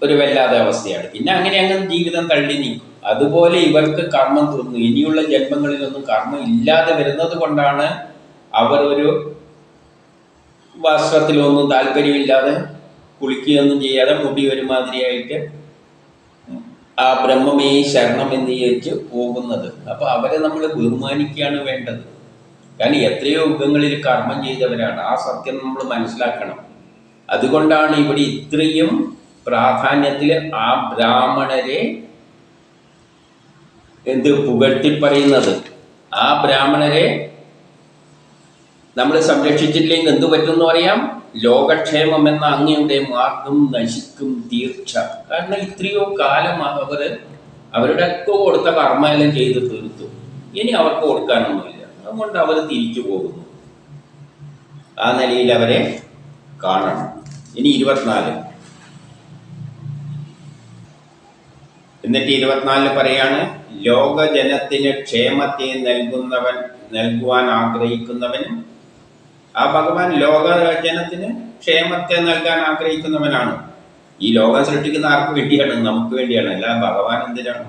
ഒരു വല്ലാത്ത അവസ്ഥയാണ്. പിന്നെ അങ്ങനെ ജീവിതം തള്ളി നീക്കും. അതുപോലെ ഇവർക്ക് കർമ്മം തീർന്നു. ഇനിയുള്ള ജന്മങ്ങളിലൊന്നും കർമ്മം ഇല്ലാതെ വരുന്നത് കൊണ്ടാണ് അവർ ഒരു വസ്ത്രത്തിലൊന്നും താല്പര്യമില്ലാതെ കുളിക്കുകയൊന്നും ചെയ്യാതെ മുടി ഒരുമാതിരിയായിട്ട് ആ ബ്രഹ്മമേ ശരണം എന്ന് വിചാരിച്ച് പോകുന്നത്. അപ്പോൾ അവരെ നമ്മൾ ബഹുമാനിക്കുകയാണ് വേണ്ടത്. കാരണം എത്രയോ യുഗങ്ങളിൽ കർമ്മം ചെയ്തവരാണ്. ആ സത്യം നമ്മൾ മനസ്സിലാക്കണം. അതുകൊണ്ടാണ് ഇവിടെ ഇത്രയും പ്രാധാന്യത്തിൽ ആ ബ്രാഹ്മണരെ പുകഴ്ത്തി പറയുന്നത്. ആ ബ്രാഹ്മണരെ നമ്മൾ സംരക്ഷിച്ചില്ലെങ്കിൽ എന്തു പറ്റുമെന്ന് പറയാം? ലോകക്ഷേമം എന്ന അങ്ങയുടെ മാർഗം നശിക്കും തീർച്ച. കാരണം ഇത്രയോ കാലം അവരുടെ ഒക്കെ കൊടുത്ത കർമ്മമെല്ലാം ചെയ്ത് തീർത്തു. ഇനി അവർക്ക് കൊടുക്കാനൊന്നുമില്ല. അതുകൊണ്ട് അവർ തിരിച്ചു പോകുന്നു. ആ നിലയിൽ അവരെ കാണണം. ഇനി 24. എന്നിട്ട് 24 പറയാണ്, ലോകജനത്തിന് ക്ഷേമത്തെ നൽകുവാൻ ആഗ്രഹിക്കുന്നവനും, ആ ഭഗവാൻ ലോകജനത്തിന് ക്ഷേമത്തെ നൽകാൻ ആഗ്രഹിക്കുന്നവനാണ്. ഈ ലോകം സൃഷ്ടിക്കുന്ന ആർക്ക് വേണ്ടിയാണ്? നമുക്ക് വേണ്ടിയാണ്. അല്ല ഭഗവാൻ എന്തിനാണ്?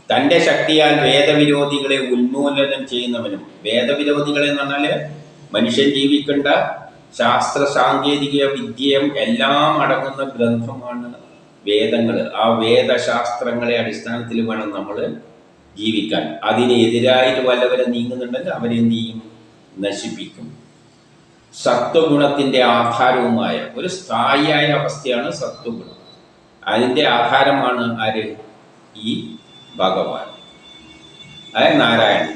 തൻ്റെ ശക്തിയാൽ വേദവിരോധികളെ ഉന്മൂലനം ചെയ്യുന്നവനും. വേദവിരോധികളെ എന്ന് പറഞ്ഞാൽ മനുഷ്യൻ ജീവിക്കേണ്ട ശാസ്ത്ര സാങ്കേതിക വിദ്യയും എല്ലാം അടങ്ങുന്ന ഗ്രന്ഥമാണ് വേദങ്ങൾ. ആ വേദശാസ്ത്രങ്ങളെ അടിസ്ഥാനത്തിൽ വേണം നമ്മൾ ജീവിക്കാൻ. അതിനെതിരായിട്ട് വല്ലവരെ നീങ്ങുന്നുണ്ടെങ്കിൽ അവരെന്ത് ചെയ്യും? നശിപ്പിക്കും. സത്വഗുണത്തിൻ്റെ ആധാരവുമായ ഒരു സ്ഥായിയായ അവസ്ഥയാണ് സത്വഗുണം. അതിൻ്റെ ആധാരമാണ് ആര്? ഈ ഭഗവാൻ, അതായത് നാരായണൻ.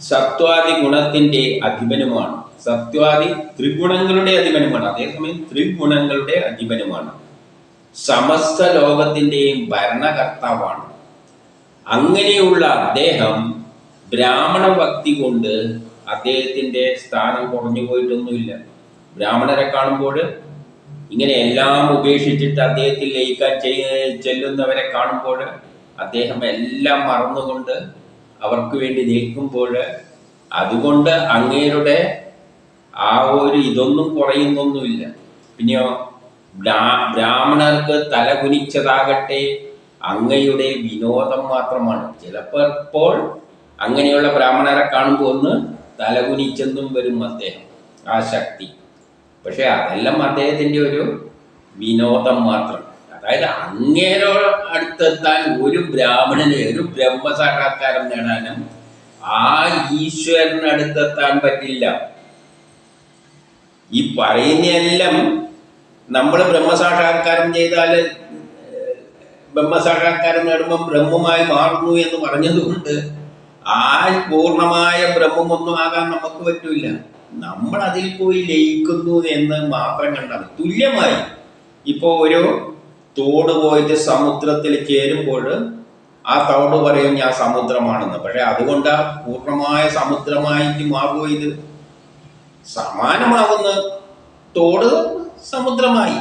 സത്വാദി ഗുണത്തിൻ്റെ അധിപനുമാണ്. സത്വാദി ത്രിഗുണങ്ങളുടെ അധിപനുമാണ്. അതേസമയം ത്രിഗുണങ്ങളുടെ അധിപനുമാണ്. സമസ്ത ലോകത്തിൻ്റെയും ഭരണകർത്താവാണ്. അങ്ങനെയുള്ള അദ്ദേഹം ബ്രാഹ്മണ ഭക്തി കൊണ്ട് അദ്ദേഹത്തിൻ്റെ സ്ഥാനം കുറഞ്ഞു പോയിട്ടൊന്നുമില്ല. ബ്രാഹ്മണരെ കാണുമ്പോൾ ഇങ്ങനെ എല്ലാം ഉപേക്ഷിച്ചിട്ട് അദ്ദേഹത്തിൽ ലയിക്കാൻ ചെല്ലുന്നവരെ കാണുമ്പോൾ അദ്ദേഹം എല്ലാം മറന്നുകൊണ്ട് അവർക്ക് വേണ്ടി നിൽക്കുമ്പോൾ, അതുകൊണ്ട് അങ്ങേരുടെ ആ ഒരു ഇതൊന്നും കുറയുന്നൊന്നുമില്ല. പിന്നെയോ ബ്രാഹ്മണർക്ക് തലകുനിച്ചതാകട്ടെ അങ്ങയുടെ വിനോദം മാത്രമാണ്. ചിലപ്പോൾ അങ്ങനെയുള്ള ബ്രാഹ്മണരെ കാണുമ്പോൾ ഒന്ന് തലകുനിച്ചെന്നും വരും അദ്ദേഹം, ആ ശക്തി. പക്ഷെ അതെല്ലാം അദ്ദേഹത്തിൻ്റെ ഒരു വിനോദം മാത്രം. അതായത് അങ്ങേരോട് അടുത്തെത്താൻ ഒരു ബ്രാഹ്മണന്, ഒരു ബ്രഹ്മസാക്ഷാത്കാരം നേടാനും ആ ഈശ്വരനടുത്തെത്താൻ പറ്റില്ല. ഈ പറയുന്നതെല്ലാം നമ്മൾ ബ്രഹ്മസാക്ഷാത്കാരം ചെയ്താൽ, ബ്രഹ്മസാക്ഷാത്കാരം നേടുമ്പം ബ്രഹ്മമായി മാറുന്നു എന്ന് പറഞ്ഞതുകൊണ്ട് ആ പൂർണ്ണമായ ബ്രഹ്മമൊന്നും ആകാൻ നമുക്ക് പറ്റില്ല. നമ്മൾ അതിൽ പോയി ലയിക്കുന്നു എന്ന് മാത്രം കണ്ടാൽ തുല്യമായി. ഇപ്പോൾ ഒരു തോട് പോയിട്ട് സമുദ്രത്തിൽ ചേരുമ്പോൾ ആ തോട് പറയും ഞാൻ സമുദ്രമാണെന്ന്. പക്ഷെ അതുകൊണ്ട് ആ പൂർണ്ണമായ സമുദ്രമായിട്ട് മാറുമോ? ഇത് സമാനമാകുന്ന തോട് സമുദ്രമായി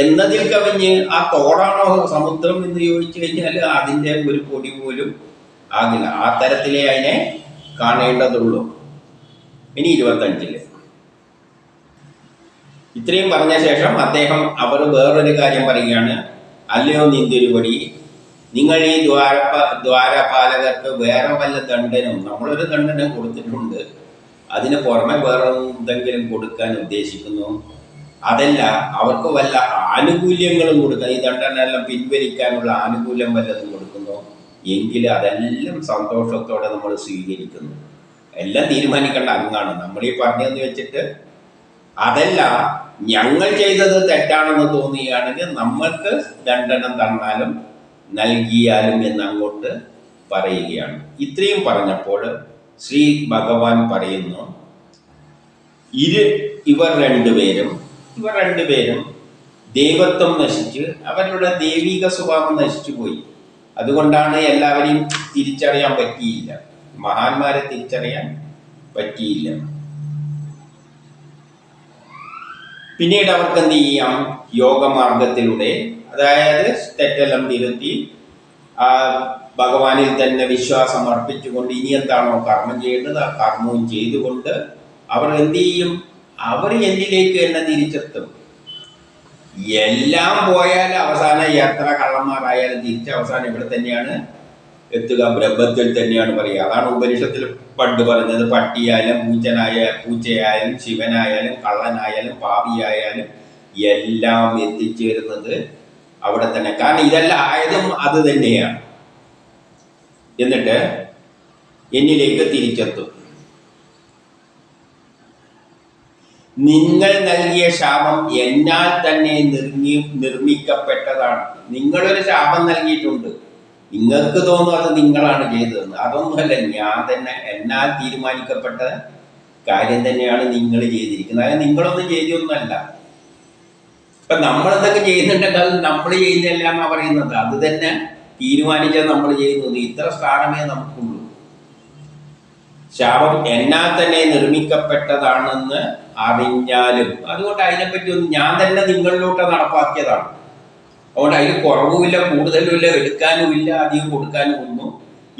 എന്നതിൽ കവിഞ്ഞ് ആ തോടാണോ സമുദ്രം എന്ന് ചോദിച്ചു കഴിഞ്ഞാൽ അതിൻ്റെ ഒരു പൊടി പോലും ആകില്ല. ആ തരത്തിലേ അതിനെ കാണേണ്ടതുള്ളൂ. ഇനി 25 ഇത്രയും പറഞ്ഞ ശേഷം അവർ വേറൊരു കാര്യം പറയുകയാണ്. അല്ലയോ നിന്തിരുപടി, നിങ്ങൾ ഈ ദ്വാരപാലകർക്ക് വേറെ വല്ല ദണ്ഡനം, നമ്മളൊരു ദണ്ഡനം കൊടുത്തിട്ടുണ്ട്, അതിന് പുറമെ വേറെ എന്തെങ്കിലും കൊടുക്കാൻ ഉദ്ദേശിക്കുന്നു? അതല്ല, അവർക്ക് വല്ല ആനുകൂല്യങ്ങളും കൊടുക്കുക, ഈ ദണ്ഡനെല്ലാം പിൻവലിക്കാനുള്ള ആനുകൂല്യം വല്ലതും കൊടുക്കുന്നു എങ്കിൽ അതെല്ലാം സന്തോഷത്തോടെ നമ്മൾ സ്വീകരിക്കുന്നു. എല്ലാം തീരുമാനിക്കേണ്ട അങ്ങാണ്. നമ്മൾ ഈ പറഞ്ഞതെന്ന് വെച്ചിട്ട് അതല്ല, ഞങ്ങൾ ചെയ്തത് തെറ്റാണെന്ന് തോന്നുകയാണെങ്കിൽ നമ്മൾക്ക് ദണ്ഡനം തന്നാലും നൽകിയാലും എന്നങ്ങോട്ട് പറയുകയാണ്. ഇത്രയും പറഞ്ഞപ്പോൾ ശ്രീ ഭഗവാൻ പറയുന്നു, ഇവർ രണ്ടുപേരും ദൈവത്വം നശിച്ച് അവരുടെ ദൈവിക സ്വഭാവം നശിച്ചു പോയി. അതുകൊണ്ടാണ് എല്ലാവരെയും തിരിച്ചറിയാൻ പറ്റിയില്ല, മഹാന്മാരെ തിരിച്ചറിയാൻ പറ്റിയില്ല. പിന്നീട് അവർക്ക് എന്ത് ചെയ്യാം? യോഗമാർഗത്തിലൂടെ, അതായത് തെറ്റെല്ലാം തിരുത്തി ആ ഭഗവാനിൽ തന്നെ വിശ്വാസം അർപ്പിച്ചുകൊണ്ട് ഇനി എന്താണോ കർമ്മം ചെയ്യേണ്ടത് ആ കർമ്മവും ചെയ്തുകൊണ്ട് അവർ എന്ത് ചെയ്യും? അവർ എന്നിലേക്ക് തന്നെ തിരിച്ചെത്തും. എല്ലാം പോയാൽ അവസാനം എത്ര കള്ളന്മാരായാലും തിരിച്ച് അവസാനം ഇവിടെ തന്നെയാണ് എത്തുക, ബ്രഹ്മത്തിൽ തന്നെയാണ് പറയുക. അതാണ് ഉപനിഷത്തിൽ പണ്ട് പറഞ്ഞത്. പട്ടിയായാലും പൂച്ചയായാലും ശിവനായാലും കള്ളനായാലും പാപിയായാലും എല്ലാം എത്തിച്ചേരുന്നത് അവിടെ തന്നെ. കാരണം ഇതെല്ലാം ആയതും അത് തന്നെയാണ്. എന്നിട്ട് എന്നിലേക്ക് തിരിച്ചെത്തും. നിങ്ങൾ നൽകിയ ശാപം എന്നാൽ തന്നെ നിർമ്മിക്കപ്പെട്ടതാണ്. നിങ്ങളൊരു ശാപം നൽകിയിട്ടുണ്ട്, നിങ്ങൾക്ക് തോന്നും അത് നിങ്ങളാണ് ചെയ്തതെന്ന്. അതൊന്നുമല്ല, ഞാൻ തന്നെ എന്നാൽ തീരുമാനിക്കപ്പെട്ട കാര്യം തന്നെയാണ് നിങ്ങൾ ചെയ്തിരിക്കുന്നത്. അതായത് നിങ്ങളൊന്നും ചെയ്തൊന്നുമല്ല. ഇപ്പൊ നമ്മളെന്തൊക്കെ ചെയ്യുന്നുണ്ടെങ്കിൽ അത് നമ്മൾ ചെയ്യുന്നില്ല എന്നാ പറയുന്നത്. അത് തന്നെ തീരുമാനിച്ചാൽ നമ്മൾ ചെയ്യുന്നത്. ഇത്ര സ്ഥാനമേ നമുക്കുള്ളൂ. ശാപം എന്നാൽ തന്നെ നിർമ്മിക്കപ്പെട്ടതാണെന്ന് അറിഞ്ഞാലും, അതുകൊണ്ട് അതിനെപ്പറ്റി ഒന്നും ഞാൻ തന്നെ നിങ്ങളിലോട്ട് നടപ്പാക്കിയതാണ്. അതുകൊണ്ട് അതിന് കുറവുമില്ല, കൂടുതലുമില്ല, എടുക്കാനുമില്ല, അധികം കൊടുക്കാനും ഒന്നും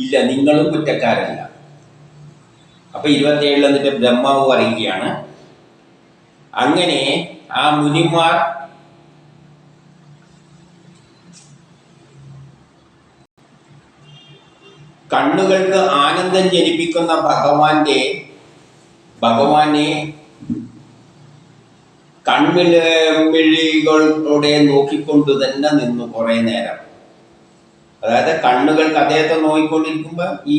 ഇല്ല. നിങ്ങളും കുറ്റക്കാരല്ല. അപ്പൊ 27 എന്നിട്ട് ബ്രഹ്മാവ് പറയുകയാണ്, അങ്ങനെ ആ മുനിമാർ കണ്ണുകൾക്ക് ആനന്ദം ജനിപ്പിക്കുന്ന ഭഗവാനെ കൺമിഴികളോടെ നോക്കിക്കൊണ്ട് തന്നെ നിന്നു കുറെ നേരം. അതായത് കണ്ണുകൾക്ക് അദ്ദേഹത്തെ നോക്കിക്കൊണ്ടിരിക്കുമ്പോ ഈ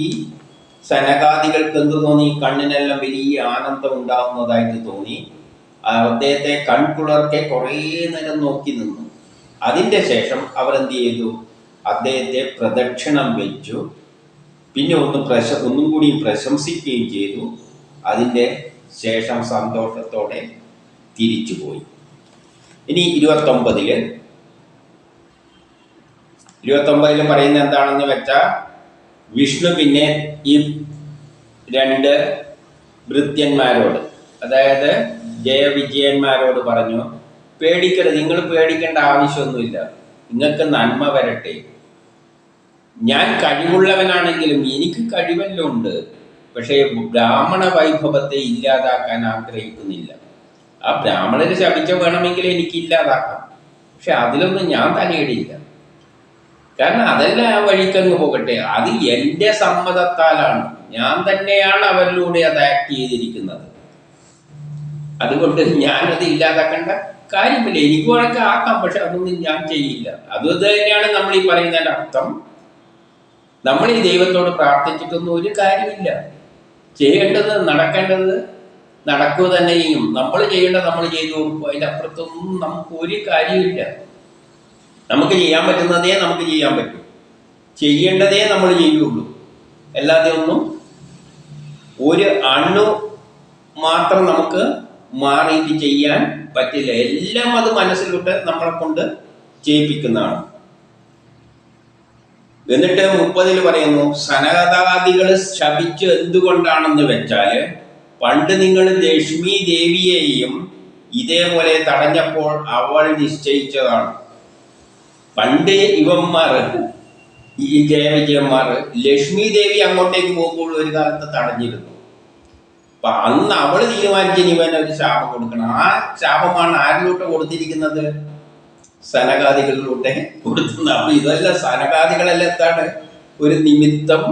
സനകാദികൾക്ക് എന്ത് തോന്നി? കണ്ണിനെല്ലാം വലിയ ആനന്ദം ഉണ്ടാകുന്നതായിട്ട് തോന്നി. അദ്ദേഹത്തെ കൺകുളർക്കെ കുറേ നേരം നോക്കി നിന്നു. അതിൻ്റെ ശേഷം അവരെന്ത് ചെയ്തു? അദ്ദേഹത്തെ പ്രദക്ഷിണം വെച്ചു. പിന്നെ ഒന്നും കൂടി പ്രശംസിക്കുകയും ചെയ്തു. അതിൻ്റെ ശേഷം സന്തോഷത്തോടെ തിരിച്ചുപോയി. ഇനി 29 പറയുന്നത് എന്താണെന്ന് വെച്ചാൽ, വിഷ്ണു പിന്നെ ഈ 2 ഭൃത്യന്മാരോട്, അതായത് ജയവിജയന്മാരോട് പറഞ്ഞു, പേടിക്കരുത്, നിങ്ങൾ പേടിക്കേണ്ട ആവശ്യമൊന്നുമില്ല, നിങ്ങൾക്ക് നന്മ വരട്ടെ. ഞാൻ കഴിവുള്ളവനാണെങ്കിലും എനിക്ക് കഴിവെല്ലാം ഉണ്ട്. പക്ഷേ ബ്രാഹ്മണ വൈഭവത്തെ ഇല്ലാതാക്കാൻ ആഗ്രഹിക്കുന്നില്ല. ആ ബ്രാഹ്മണര് ശപിച്ച വേണമെങ്കിൽ എനിക്ക് ഇല്ലാതാക്കാം. പക്ഷെ അതിലൊന്നും ഞാൻ തലയിടില്ല. കാരണം അതെല്ലാം ആ വഴിക്കങ്ങ് പോകട്ടെ. അത് എൻ്റെ സമ്മതത്താലാണ്. ഞാൻ തന്നെയാണ് അവരിലൂടെ അത് ആക്ട് ചെയ്തിരിക്കുന്നത്. അതുകൊണ്ട് ഞാനത് ഇല്ലാതാക്കേണ്ട കാര്യമില്ല. എനിക്ക് വേണമെങ്കിൽ ആക്കാം, പക്ഷെ അതൊന്നും ഞാൻ ചെയ്യില്ല. അത് തന്നെയാണ് നമ്മൾ ഈ പറയുന്നതിൻ്റെ അർത്ഥം. നമ്മൾ ഈ ദൈവത്തോട് പ്രാർത്ഥിച്ചിട്ടൊന്നും ഒരു കാര്യമില്ല. ചെയ്യേണ്ടത് നടക്കേണ്ടത് നടക്കുക തന്നെ ചെയ്യും. നമ്മൾ ചെയ്യേണ്ടത് നമ്മൾ ചെയ്തു കൊടുക്കും. അതിൻ്റെ അപ്പുറത്തൊന്നും നമുക്ക് ഒരു കാര്യമില്ല. നമുക്ക് ചെയ്യാൻ പറ്റുന്നതേ നമുക്ക് ചെയ്യാൻ പറ്റും. ചെയ്യേണ്ടതേ നമ്മൾ ചെയ്യുള്ളൂ. അല്ലാതെ ഒന്നും ഒരു അണു മാത്രം നമുക്ക് മാറിയിട്ട് ചെയ്യാൻ പറ്റില്ല. എല്ലാം അത് മനസ്സിലോട്ട് നമ്മളെ കൊണ്ട് ചെയ്യിപ്പിക്കുന്നതാണ്. എന്നിട്ട് 30 പറയുന്നു, സനകാദികൾ ശപിച്ച് എന്തുകൊണ്ടാണെന്ന് വെച്ചാൽ, പണ്ട് നിങ്ങൾ ലക്ഷ്മി ദേവിയെയും ഇതേപോലെ തടഞ്ഞപ്പോൾ അവൾ നിശ്ചയിച്ചതാണ്. പണ്ട് ഇവന്മാർ, ഈ ജയവിജയന്മാർ, ലക്ഷ്മി ദേവി അങ്ങോട്ടേക്ക് പോകുമ്പോൾ ഒരു കാലത്ത് തടഞ്ഞിരുന്നു. അപ്പൊ അന്ന് അവൾ തീരുമാനിച്ചിന് ഇവൻ ഒരു ശാപം കൊടുക്കണം. ആ ശാപമാണ് ആരിലോട്ട് കൊടുത്തിരിക്കുന്നത്? സനകാദികളിലൂടെ കൊടുക്കുന്നത്. അപ്പൊ ഇതെല്ലാം സനകാദികളെല്ലാം എന്താണ്? ഒരു നിമിത്തം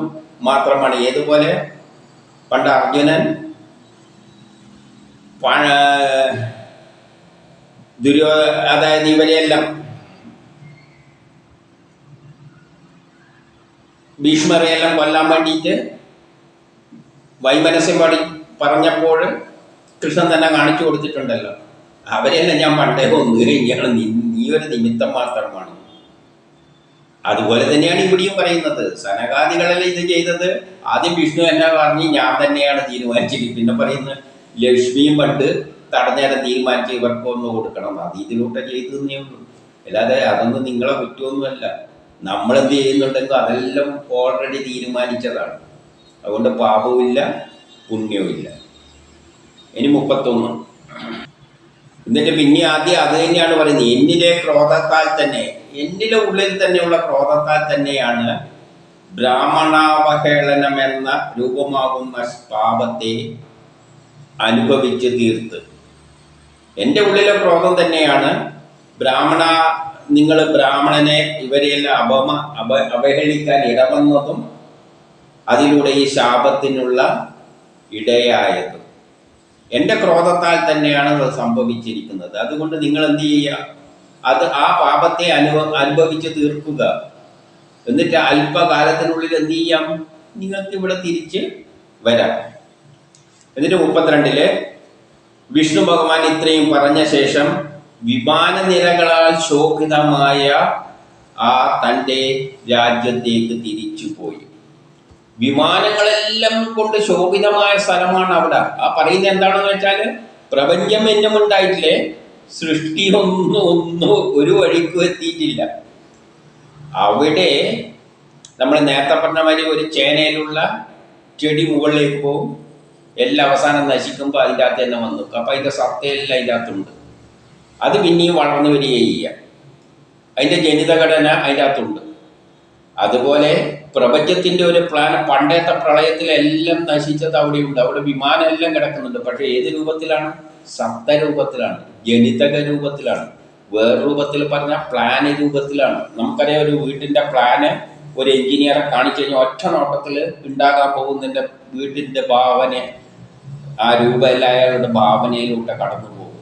മാത്രമാണ്. ഏതുപോലെ പണ്ട് അർജുനൻ അതായത് ഇവരെയെല്ലാം ഭീഷ്മരെയെല്ലാം കൊല്ലാൻ വേണ്ടിയിട്ട് വൈമനസ്യം പറഞ്ഞപ്പോൾ കൃഷ്ണൻ തന്നെ കാണിച്ചു കൊടുത്തിട്ടുണ്ടല്ലോ. അവരെല്ലാം ഞാൻ പണ്ടേ ഒന്ന് കഴിഞ്ഞാണ്, നീ ഒരു നിമിത്തം മാത്രമാണ്. അതുപോലെ തന്നെയാണ് ഇവിടെയും പറയുന്നത്. സനകാദികളെല്ലാം ഇത് ചെയ്തത് ആദ്യം വിഷ്ണു എന്നെ പറഞ്ഞ് ഞാൻ തന്നെയാണ് തീരുമാനിച്ചത്. പിന്നെ പറയുന്നത് ലക്ഷ്മിയും പണ്ട് തടഞ്ഞേരം തീരുമാനിച്ച് ഇവർക്കൊന്ന് കൊടുക്കണം. അത് ഇതിലൂടെ ചെയ്തതന്നേ ഉള്ളൂ. അല്ലാതെ അതൊന്നും നിങ്ങളെ കുറ്റമൊന്നുമല്ല. നമ്മളെന്ത് ചെയ്യുന്നുണ്ടെങ്കിൽ അതെല്ലാം ഓൾറെഡി തീരുമാനിച്ചതാണ്. അതുകൊണ്ട് പാപവുമില്ല പുണ്യവുമില്ല. ഇനി 31. എന്നിട്ട് പിന്നെ ആദ്യം അത് തന്നെയാണ് പറയുന്നത്. എന്നിലെ ക്രോധത്താൽ തന്നെ, എന്നിലെ ഉള്ളിൽ തന്നെയുള്ള ക്രോധത്താൽ തന്നെയാണ് ബ്രാഹ്മണാവഹേളനമെന്ന രൂപമാകുന്ന പാപത്തെ അനുഭവിച്ച് തീർത്ത്. എൻ്റെ ഉള്ളിലെ ക്രോധം തന്നെയാണ് നിങ്ങൾ ബ്രാഹ്മണനെ ഇവരെയെല്ലാം അവഹേളിക്കാൻ ഇടവന്നതും അതിലൂടെ ഈ ശാപത്തിനുള്ള ഇടയായതും എൻ്റെ ക്രോധത്താൽ തന്നെയാണ് അത് സംഭവിച്ചിരിക്കുന്നത്. അതുകൊണ്ട് നിങ്ങൾ എന്ത് ചെയ്യുക? ആ പാപത്തെ അനുഭവിച്ച് തീർക്കുക. എന്നിട്ട് അല്പകാലത്തിനുള്ളിൽ എന്ത് ചെയ്യാം? നിങ്ങൾക്ക് ഇവിടെ തിരിച്ച് വരാം. എന്നിട്ട് 32 വിഷ്ണു ഭഗവാൻ ഇത്രയും പറഞ്ഞ ശേഷം വിമാനനിരകളാൽ ശോഭിതമായ ആ തൻ്റെ രാജ്യത്തേക്ക് തിരിച്ചുപോയി. വിമാനങ്ങളെല്ലാം കൊണ്ട് ശോഭിതമായ സ്ഥലമാണ് അവിടെ. ആ പറയുന്നത് എന്താണെന്ന് വെച്ചാൽ പ്രപഞ്ചം എന്നും ഉണ്ടായിട്ടില്ലേ, സൃഷ്ടി ഒന്നും ഒരു വഴിക്കും എത്തിയിട്ടില്ല. അവിടെ നമ്മൾ നേരത്തെ പറഞ്ഞ മാതിരി ഒരു ചേനയിലുള്ള ചെടി മുകളിലേക്ക് പോകും, എല്ലാം അവസാനം നശിക്കുമ്പോൾ അതിൻ്റെ അകത്ത് തന്നെ വന്നു നിൽക്കും. അപ്പം അതിൻ്റെ സത്തയെല്ലാം അതിൻ്റെ അകത്തുണ്ട്. അത് പിന്നെയും വളർന്നു വരികയും ചെയ്യാം. അതിൻ്റെ ജനിതഘടന അതിൻ്റെ അകത്തുണ്ട്. അതുപോലെ പ്രപഞ്ചത്തിൻ്റെ ഒരു പ്ലാൻ പണ്ടത്തെ പ്രളയത്തിലെല്ലാം നശിച്ചത് അവിടെയുണ്ട്. അവിടെ വിമാനം എല്ലാം കിടക്കുന്നുണ്ട്. പക്ഷേ ഏത് രൂപത്തിലാണ്? സപ്തരൂപത്തിലാണ്, ജനിതക രൂപത്തിലാണ്. വേറെ രൂപത്തിൽ പറഞ്ഞാൽ പ്ലാന് രൂപത്തിലാണ്. നമുക്കറിയാം, ഒരു വീട്ടിൻ്റെ പ്ലാന് ഒരു എഞ്ചിനീയറെ കാണിച്ചു കഴിഞ്ഞാൽ ഒറ്റ നോട്ടത്തിൽ ഉണ്ടാകാൻ പോകുന്നതിൻ്റെ വീട്ടിൻ്റെ ഭാവന, ആ രൂപമെല്ലാം അയാളുടെ ഭാവനയിലൂടെ കടന്നു പോകും.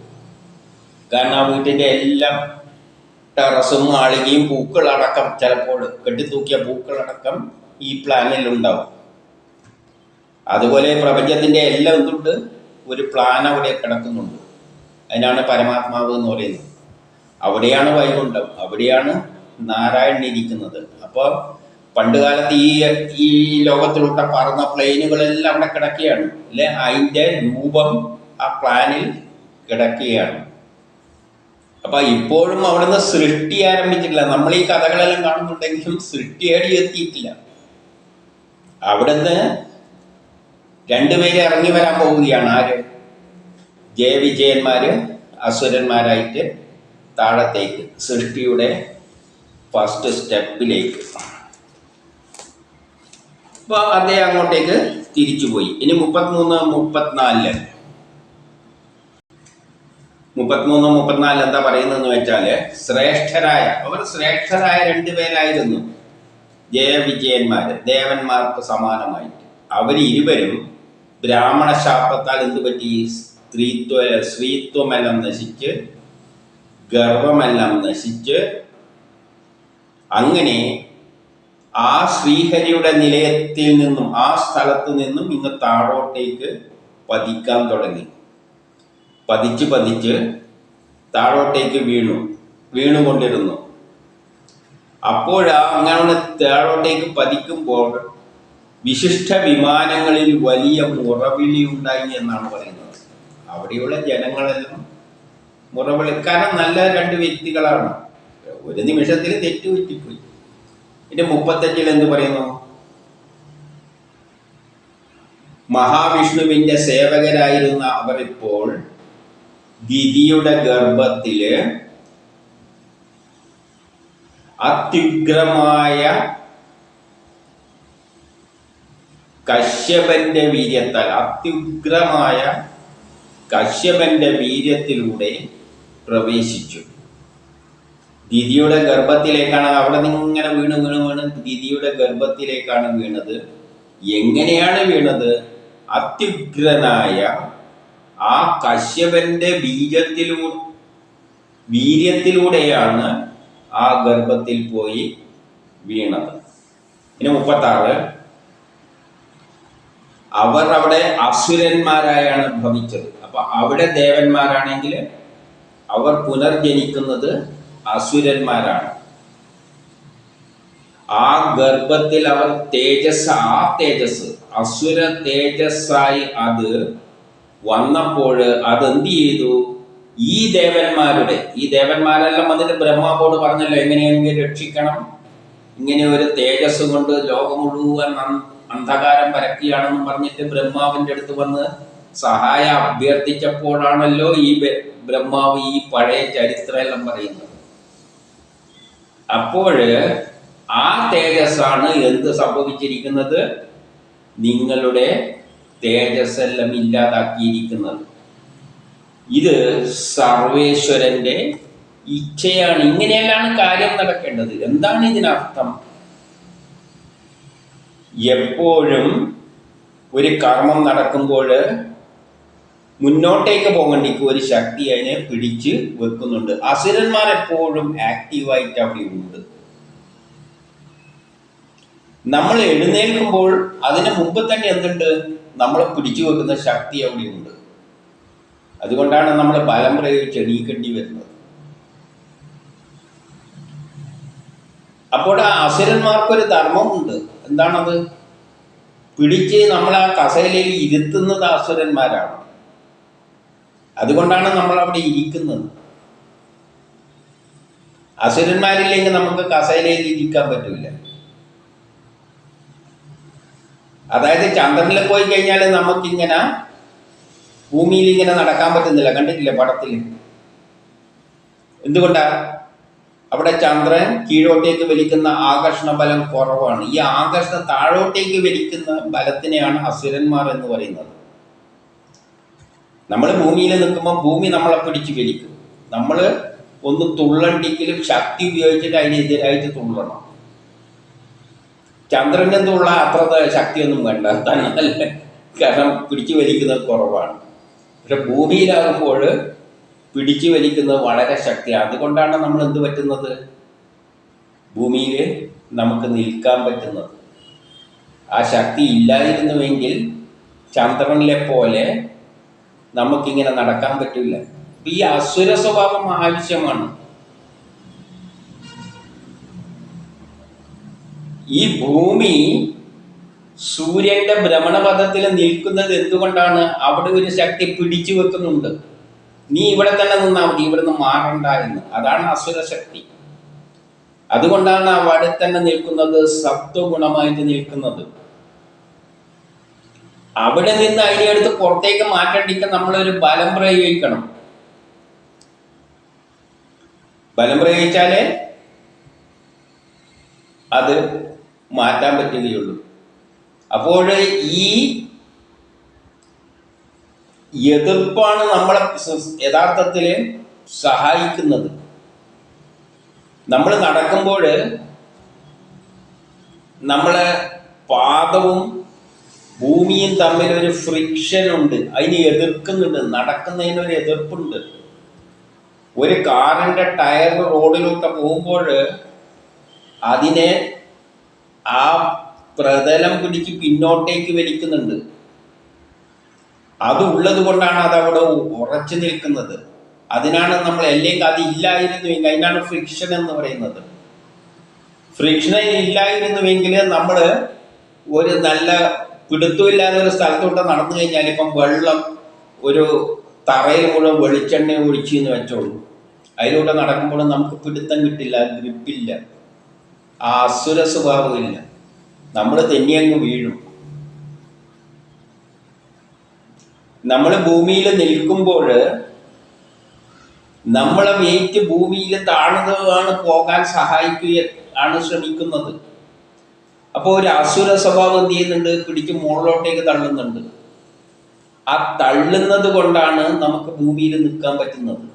കാരണം ആ വീട്ടിൻ്റെ എല്ലാം ടെറസും മാളികയും പൂക്കളടക്കം, ചിലപ്പോൾ കെട്ടിത്തൂക്കിയ പൂക്കളടക്കം ഈ പ്ലാനിൽ ഉണ്ടാവും. അതുപോലെ പ്രപഞ്ചത്തിൻ്റെ എല്ലാം എന്തുണ്ട്? ഒരു പ്ലാൻ അവിടെ കിടക്കുന്നുണ്ട്. അതിനാണ് പരമാത്മാവ് എന്ന് പറയുന്നത്. അവിടെയാണ് വൈകുണ്ഠം, അവിടെയാണ് നാരായണൻ ഇരിക്കുന്നത്. അപ്പോൾ പണ്ട് കാലത്ത് ഈ ലോകത്തിലൂടെ പറന്ന പ്ലെയിനുകളെല്ലാം അവിടെ കിടക്കുകയാണ് അല്ലെ, അതിൻ്റെ രൂപം ആ പ്ലാനിൽ കിടക്കുകയാണ്. അപ്പൊ ഇപ്പോഴും അവിടുന്ന് സൃഷ്ടി ആരംഭിച്ചിട്ടില്ല. നമ്മൾ ഈ കഥകളെല്ലാം കാണുന്നുണ്ടെങ്കിലും സൃഷ്ടിയേടി എത്തിയിട്ടില്ല. അവിടുന്ന് രണ്ടുപേര് ഇറങ്ങി വരാൻ പോവുകയാണ്. ആര്? ജയവിജയന്മാര് അസുരന്മാരായിട്ട് താഴത്തേക്ക്, സൃഷ്ടിയുടെ ഫസ്റ്റ് സ്റ്റെപ്പിലേക്ക്. അപ്പൊ അദ്ദേഹം അങ്ങോട്ടേക്ക് തിരിച്ചുപോയി. ഇനി 33-34 എന്താ പറയുന്നതെന്ന് വെച്ചാല്, അവർ ശ്രേഷ്ഠരായ രണ്ടുപേരായിരുന്നു ജയവിജയന്മാര്, ദേവന്മാർക്ക് സമാനമായിട്ട്. അവരിരുവരും ബ്രാഹ്മണ ശാപത്താൽ എന്ത് പറ്റി? സ്ത്രീത്വമെല്ലാം നശിച്ച്, ഗർവമെല്ലാം നശിച്ച്, അങ്ങനെ ആ ശ്രീഹരിയുടെ നിലയത്തിൽ നിന്നും, ആ സ്ഥലത്ത് നിന്നും ഇങ്ങ് താഴോട്ടേക്ക് പതിക്കാൻ തുടങ്ങി. പതിച്ച് താഴോട്ടേക്ക് വീണുകൊണ്ടിരുന്നു. അങ്ങനെ താഴോട്ടേക്ക് പതിക്കുമ്പോൾ വിശിഷ്ട വിമാനങ്ങളിൽ വലിയ മുറവിളി ഉണ്ടായി എന്നാണ് പറയുന്നത്. അവിടെയുള്ള ജനങ്ങളെല്ലാം മുറവിളിക്കാരൻ നല്ല രണ്ട് വ്യക്തികളാണ്. ഒരു നിമിഷത്തിൽ തെറ്റുപറ്റിപ്പോയി. ഇതിന്റെ 35 എന്ത് പറയുന്നു? മഹാവിഷ്ണുവിന്റെ സേവകരായിരുന്ന അവർ ഇപ്പോൾ ദിതിയുടെ ഗർഭത്തില് അത്യുഗ്രമായ കശ്യപന്റെ വീര്യത്തിലൂടെ പ്രവേശിച്ചു. ദിതിയുടെ ഗർഭത്തിലേക്കാണ്. അവിടെ നിന്നിങ്ങനെ വീണ് ദിതിയുടെ ഗർഭത്തിലേക്കാണ് വീണത്. എങ്ങനെയാണ് വീണത്? അത്യുഗ്രനായ ആ കശ്യപന്റെ വീര്യത്തിലൂടെയാണ് ആ ഗർഭത്തിൽ പോയി വീണത്. ഇനി 36, അവർ അവിടെ അസുരന്മാരായാണ് ഭവിച്ചത്. അപ്പൊ അവിടെ ദേവന്മാരാണെങ്കിൽ അവർ പുനർജനിക്കുന്നത് അസുരന്മാരാണ്. ആ ഗർഭത്തിൽ അവർ തേജസ് അസുര തേജസ്സായി അത് വന്നപ്പോൾ അതെന്ത് ചെയ്തു? ഈ ദേവന്മാരെല്ലാം വന്നിട്ട് ബ്രഹ്മാവോട് പറഞ്ഞല്ലോ, എങ്ങനെയെങ്കിലും രക്ഷിക്കണം, ഇങ്ങനെ ഒരു തേജസ് കൊണ്ട് ലോകം മുഴുവൻ അന്ധകാരം പരക്കുകയാണെന്ന് പറഞ്ഞിട്ട് ബ്രഹ്മാവിൻ്റെ അടുത്ത് വന്ന് സഹായം അഭ്യർത്ഥിച്ചപ്പോഴാണല്ലോ ഈ ബ്രഹ്മാവ് ഈ പഴയ ചരിത്രമെല്ലാം പറയുന്നത്. അപ്പോൾ ആ തേജസ്സാണ് എന്ത് സംഭവിച്ചിരിക്കുന്നത്? നിങ്ങളുടെ തേജസ്സെല്ലാം ഇല്ലാതാക്കിയിരിക്കുന്നത്. ഇത് സർവേശ്വരന്റെ ഇച്ഛയാണ്. ഇങ്ങനെയെല്ലാം കാര്യം നടക്കേണ്ടത്. എന്താണ് ഇതിനർത്ഥം? എപ്പോഴും ഒരു കർമ്മം നടക്കുമ്പോൾ മുന്നോട്ടേക്ക് പോകേണ്ടിക്ക് ഒരു ശക്തി അതിനെ പിടിച്ച് വെക്കുന്നുണ്ട്. അസുരന്മാർ എപ്പോഴും ആക്റ്റീവായിട്ട് അവിടെ ഉണ്ട്. നമ്മൾ എഴുന്നേൽക്കുമ്പോൾ അതിന് മുമ്പ് തന്നെ എന്തുണ്ട്? നമ്മളെ പിടിച്ചു വെക്കുന്ന ശക്തി അവിടെ ഉണ്ട്. അതുകൊണ്ടാണ് നമ്മൾ ബലം പ്രയോഗിച്ച് എണീക്കേണ്ടി വരുന്നത്. അപ്പോൾ ആ അസുരന്മാർക്കൊരു ധർമ്മമുണ്ട്. എന്താണത്? പിടിച്ച് നമ്മൾ ആ കസേരയിൽ ഇരുത്തുന്നത് അസുരന്മാരാണ്. അതുകൊണ്ടാണ് നമ്മൾ അവിടെ ഇരിക്കുന്നത്. അസുരന്മാരില്ലെങ്കിൽ നമുക്ക് കസേരയിൽ ഇരിക്കാൻ പറ്റില്ല. അതായത് ചന്ദ്രനിൽ പോയി കഴിഞ്ഞാൽ നമുക്കിങ്ങനെ ഭൂമിയിൽ ഇങ്ങനെ നടക്കാൻ പറ്റുന്നില്ല. കണ്ടിട്ടില്ലേ പടത്തിൽ? എന്തുകൊണ്ടാ? അവിടെ ചന്ദ്രൻ കീഴോട്ടേക്ക് വലിക്കുന്ന ആകർഷണ ബലം കുറവാണ്. ഈ ആകർഷണം താഴോട്ടേക്ക് വലിക്കുന്ന ബലത്തിനെയാണ് അസുരന്മാർ എന്ന് പറയുന്നത്. നമ്മൾ ഭൂമിയിൽ നിൽക്കുമ്പോൾ ഭൂമി നമ്മളെ പിടിച്ച് വലിക്കും. നമ്മൾ ഒന്ന് തുള്ളണ്ടെങ്കിലും ശക്തി ഉപയോഗിച്ചിട്ട് അതിനെതിരായിട്ട് തുള്ളണം. ചന്ദ്രൻ്റെ തുള്ള അത്ര ശക്തിയൊന്നും വേണ്ട, തന്നെ കാരണം പിടിച്ചു വലിക്കുന്നത് കുറവാണ്. പക്ഷെ ഭൂമിയിലാകുമ്പോൾ പിടിച്ചു വലിക്കുന്നത് വളരെ ശക്തിയാണ്. അതുകൊണ്ടാണ് നമ്മൾ എന്ത് പറ്റുന്നത്, ഭൂമിയിൽ നമുക്ക് നിൽക്കാൻ പറ്റുന്നത്. ആ ശക്തി ഇല്ലായിരുന്നുവെങ്കിൽ ചന്ദ്രനിലെ പോലെ നമുക്കിങ്ങനെ നടക്കാൻ പറ്റില്ല. ഈ അസുര സ്വഭാവം ആവശ്യമാണ്. ഈ ഭൂമി സൂര്യന്റെ ഭ്രമണപഥത്തിൽ നിൽക്കുന്നത് എന്തുകൊണ്ടാണ്? അവിടെ ഒരു ശക്തി പിടിച്ചു വെക്കുന്നുണ്ട്. നീ ഇവിടെ തന്നെ നിന്നാൽ മതി, ഇവിടുന്ന് മാറണ്ട എന്ന്. അതാണ് അസുര ശക്തി. അതുകൊണ്ടാണ് അവിടെ തന്നെ നിൽക്കുന്നത്, സത്വഗുണമായിട്ട് നിൽക്കുന്നത്. അവിടെ നിന്ന് അതിനെ എടുത്ത് പുറത്തേക്ക് മാറ്റണ്ടിക്കാൻ നമ്മളൊരു ബലം പ്രയോഗിക്കണം. ബലം പ്രയോഗിച്ചാലേ അത് മാറ്റാൻ പറ്റുകയുള്ളൂ. അപ്പോൾ ഈ എതിർപ്പാണ് നമ്മളെ യഥാർത്ഥത്തിൽ സഹായിക്കുന്നത്. നമ്മൾ നടക്കുമ്പോൾ നമ്മളെ പാദവും ഭൂമിയും തമ്മിലൊരു ഫ്രിക്ഷൻ ഉണ്ട്, അതിനെ എതിർക്കുന്നുണ്ട്. നടക്കുന്നതിനൊരു എതിർപ്പുണ്ട്. ഒരു കാറിൻ്റെ ടയർ റോഡിലൂടെ പോകുമ്പോൾ അതിനെ ആ പ്രതലം പിടിച്ച് പിന്നോട്ടേക്ക് വലിക്കുന്നുണ്ട്. അത് ഉള്ളത് കൊണ്ടാണ് അതവിടെ ഉറച്ചു നിൽക്കുന്നത്. അതിനാണ് നമ്മൾ, അല്ലെങ്കിൽ അതില്ലായിരുന്നുവെങ്കിൽ, അതിനാണ് ഫ്രിക്ഷൻ എന്ന് പറയുന്നത്. ഫ്രിക്ഷൻ ഇല്ലായിരുന്നുവെങ്കിൽ നമ്മൾ ഒരു നല്ല പിടുത്തമില്ലാതെ ഒരു സ്ഥലത്തോട്ട് നടന്നു കഴിഞ്ഞാൽ, ഇപ്പം വെള്ളം ഒരു തറയിൽ മുഴുവൻ വെളിച്ചെണ്ണ ഒഴിച്ചു എന്ന് വെച്ചോളൂ, അതിലൂടെ നടക്കുമ്പോൾ നമുക്ക് പിടുത്തം കിട്ടില്ല, ഗ്രിപ്പില്ല, ആ അസുര സ്വഭാവമില്ല, നമ്മൾ തെന്നിയങ്ങ് വീഴും. നമ്മൾ ഭൂമിയിൽ നിൽക്കുമ്പോൾ നമ്മളെ വെയിറ്റ് ഭൂമിയിൽ താഴ്ന്നതാണ് പോകാൻ ആണ് ശ്രമിക്കുന്നത്. അപ്പോൾ ഒരു അസുര സ്വഭാവം എന്ത് ചെയ്യുന്നുണ്ട്, പിടിച്ച് മുകളിലോട്ടേക്ക് തള്ളുന്നുണ്ട്. ആ തള്ളുന്നത് കൊണ്ടാണ് നമുക്ക് ഭൂമിയിൽ നിൽക്കാൻ പറ്റുന്നത്.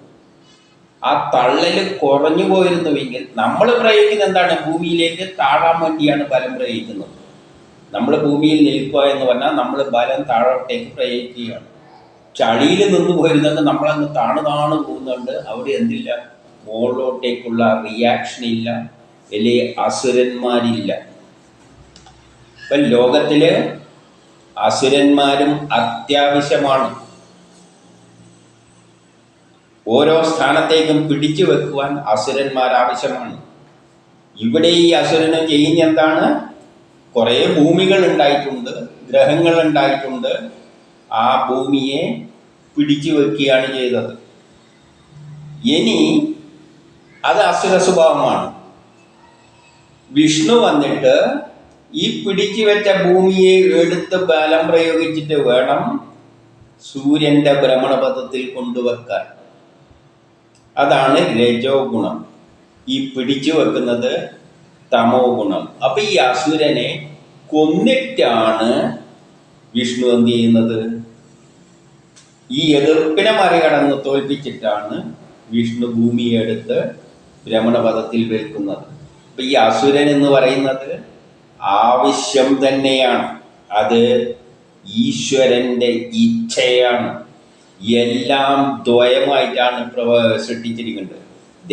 ആ തള്ളല് കുറഞ്ഞു പോയിരുന്നുവെങ്കിൽ, നമ്മൾ പ്രയോഗിക്കുന്നത് എന്താണ്, ഭൂമിയിലേക്ക് താഴാൻ വേണ്ടിയാണ് ബലം പ്രയോഗിക്കുന്നത്. നമ്മൾ ഭൂമിയിൽ നിൽക്കുക എന്ന് പറഞ്ഞാൽ നമ്മൾ ബലം താഴോട്ടേക്ക് പ്രയോഗിക്കുകയാണ്. ചളിയിൽ നിന്ന് പോയിരുന്നത് നമ്മളങ്ങ് താണു പോകുന്നുണ്ട്. അവിടെ എന്തില്ല, മുകളിലോട്ടേക്കുള്ള റിയാക്ഷൻ ഇല്ല, അല്ലെങ്കിൽ അസുരന്മാരില്ല. ഇപ്പം ലോകത്തില് അസുരന്മാരും അത്യാവശ്യമാണ്. ഓരോ സ്ഥാനത്തേക്കും പിടിച്ചു വെക്കുവാൻ അസുരന്മാർ ആവശ്യമാണ്. ഇവിടെ ഈ അസുരനും ചെയ്യുന്ന എന്താണ്, കുറേ ഭൂമികൾ ഉണ്ടായിട്ടുണ്ട്, ഗ്രഹങ്ങൾ ഉണ്ടായിട്ടുണ്ട്. ആ ഭൂമിയെ പിടിച്ചു വെക്കുകയാണ് ചെയ്തത്. ഇനി അത് അസുര സ്വഭാവമാണ്. വിഷ്ണു വന്നിട്ട് ഈ പിടിച്ചു വെച്ച ഭൂമിയെ എടുത്ത് ബലം പ്രയോഗിച്ചിട്ട് വേണം സൂര്യന്റെ ഭ്രമണപഥത്തിൽ കൊണ്ടുവെക്കാൻ. അതാണ് രജോ ഗുണം. ഈ പിടിച്ചു വെക്കുന്നത് തമോ ഗുണം. അപ്പൊ ഈ അസുരനെ കൊന്നിട്ടാണ് വിഷ്ണു എന്ത് ചെയ്യുന്നത്, ഈ എതിർപ്പിനെ മറികടന്ന് തോൽപ്പിച്ചിട്ടാണ് വിഷ്ണു ഭൂമിയെ എടുത്ത് ഭ്രമണപഥത്തിൽ വെക്കുന്നത്. അപ്പൊ ഈ അസുരൻ എന്ന് പറയുന്നത് ആവശ്യം തന്നെയാണ്. അത് ഈശ്വരന്റെ ഇച്ഛയാണ്. എല്ലാം ദ്വയമായിട്ടാണ് സൃഷ്ടിച്ചിരിക്കുന്നത്.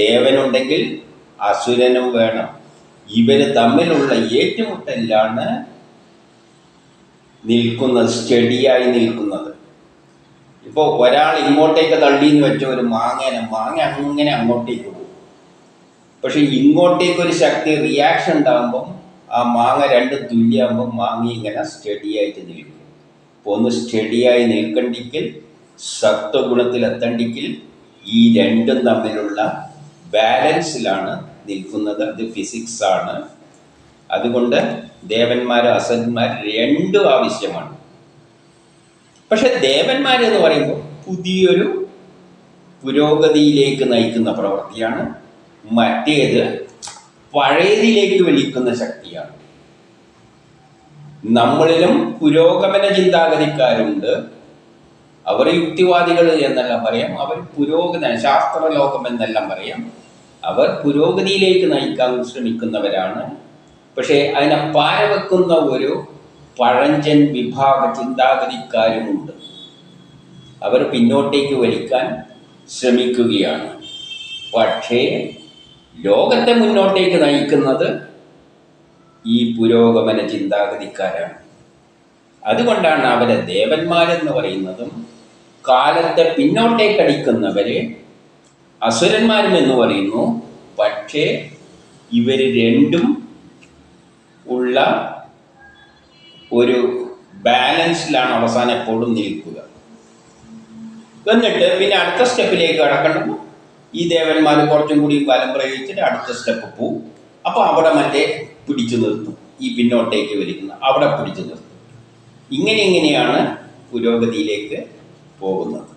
ദേവനുണ്ടെങ്കിൽ അസുരനും വേണം. ഇവര് തമ്മിലുള്ള ഏറ്റുമുട്ടലാണ് നിൽക്കുന്നത്, സ്റ്റഡിയായി നിൽക്കുന്നത്. ഇപ്പോൾ ഒരാൾ ഇങ്ങോട്ടേക്ക് തള്ളിന്ന് വെച്ച ഒരു മാങ്ങ അങ്ങനെ അങ്ങോട്ടേക്ക് പോകും. പക്ഷെ ഇങ്ങോട്ടേക്കൊരു ശക്തി റിയാക്ഷൻ ഉണ്ടാകുമ്പം ആ മാങ്ങ രണ്ടും തുല്യമാകുമ്പോൾ മാങ്ങ ഇങ്ങനെ സ്റ്റഡിയായിട്ട് നിൽക്കും. അപ്പോൾ ഒന്ന് സ്റ്റഡിയായി നിൽക്കണ്ടെങ്കിൽ, സത്വഗുണത്തിലെത്തണ്ടെങ്കിൽ ഈ രണ്ടും തമ്മിലുള്ള ബാലൻസിലാണ് നിൽക്കുന്നത്. അത് ഫിസിക്സ് ആണ്. അതുകൊണ്ട് ദേവന്മാർ അസുരന്മാർ രണ്ടും ആവശ്യമാണ്. പക്ഷെ ദേവന്മാർ എന്ന് പറയുമ്പോൾ പുതിയൊരു പുരോഗതിയിലേക്ക് നയിക്കുന്ന പ്രവൃത്തിയാണ്. മറ്റേത് പഴയതിലേക്ക് വലിക്കുന്ന ശക്തിയാണ്. നമ്മളിലും പുരോഗമന ചിന്താഗതിക്കാരുണ്ട്. അവർ യുക്തിവാദികൾ എന്നെല്ലാം പറയാം, അവർ ശാസ്ത്രലോകം എന്നെല്ലാം പറയാം. അവർ പുരോഗതിയിലേക്ക് നയിക്കാൻ ശ്രമിക്കുന്നവരാണ്. പക്ഷേ അതിനെ പാരവെക്കുന്ന ഒരു പഴഞ്ചൻ വിഭാഗ ചിന്താഗതിക്കാരുമുണ്ട്. അവർ പിന്നോട്ടേക്ക് വലിക്കാൻ ശ്രമിക്കുകയാണ്. പക്ഷേ ലോകത്തെ മുന്നോട്ടേക്ക് നയിക്കുന്നത് ഈ പുരോഗമന ചിന്താഗതിക്കാരാണ്. അതുകൊണ്ടാണ് അവരെ ദേവന്മാരെന്ന് പറയുന്നതും കാലത്തെ പിന്നോട്ടേക്കടിക്കുന്നവരെ അസുരന്മാരും എന്ന് പറയുന്നു. പക്ഷേ ഇവർ രണ്ടും ഉള്ള ഒരു ബാലൻസിലാണ് അവസാനം എപ്പോഴും നിൽക്കുക. എന്നിട്ട് പിന്നെ അടുത്ത സ്റ്റെപ്പിലേക്ക് കടക്കണം. ഈ ദേവന്മാർ കുറച്ചും കൂടി ബലം പ്രയോഗിച്ചിട്ട് അടുത്ത സ്റ്റെപ്പ് പോവും. അപ്പോൾ അവിടെ മറ്റേ പിടിച്ചു നിർത്തും. ഈ പിന്നോട്ടേക്ക് വലിക്കുന്ന അവിടെ പിടിച്ചു നിർത്തും. ഇങ്ങനെയാണ് പുരോഗതിയിലേക്ക് പോകുന്നത്.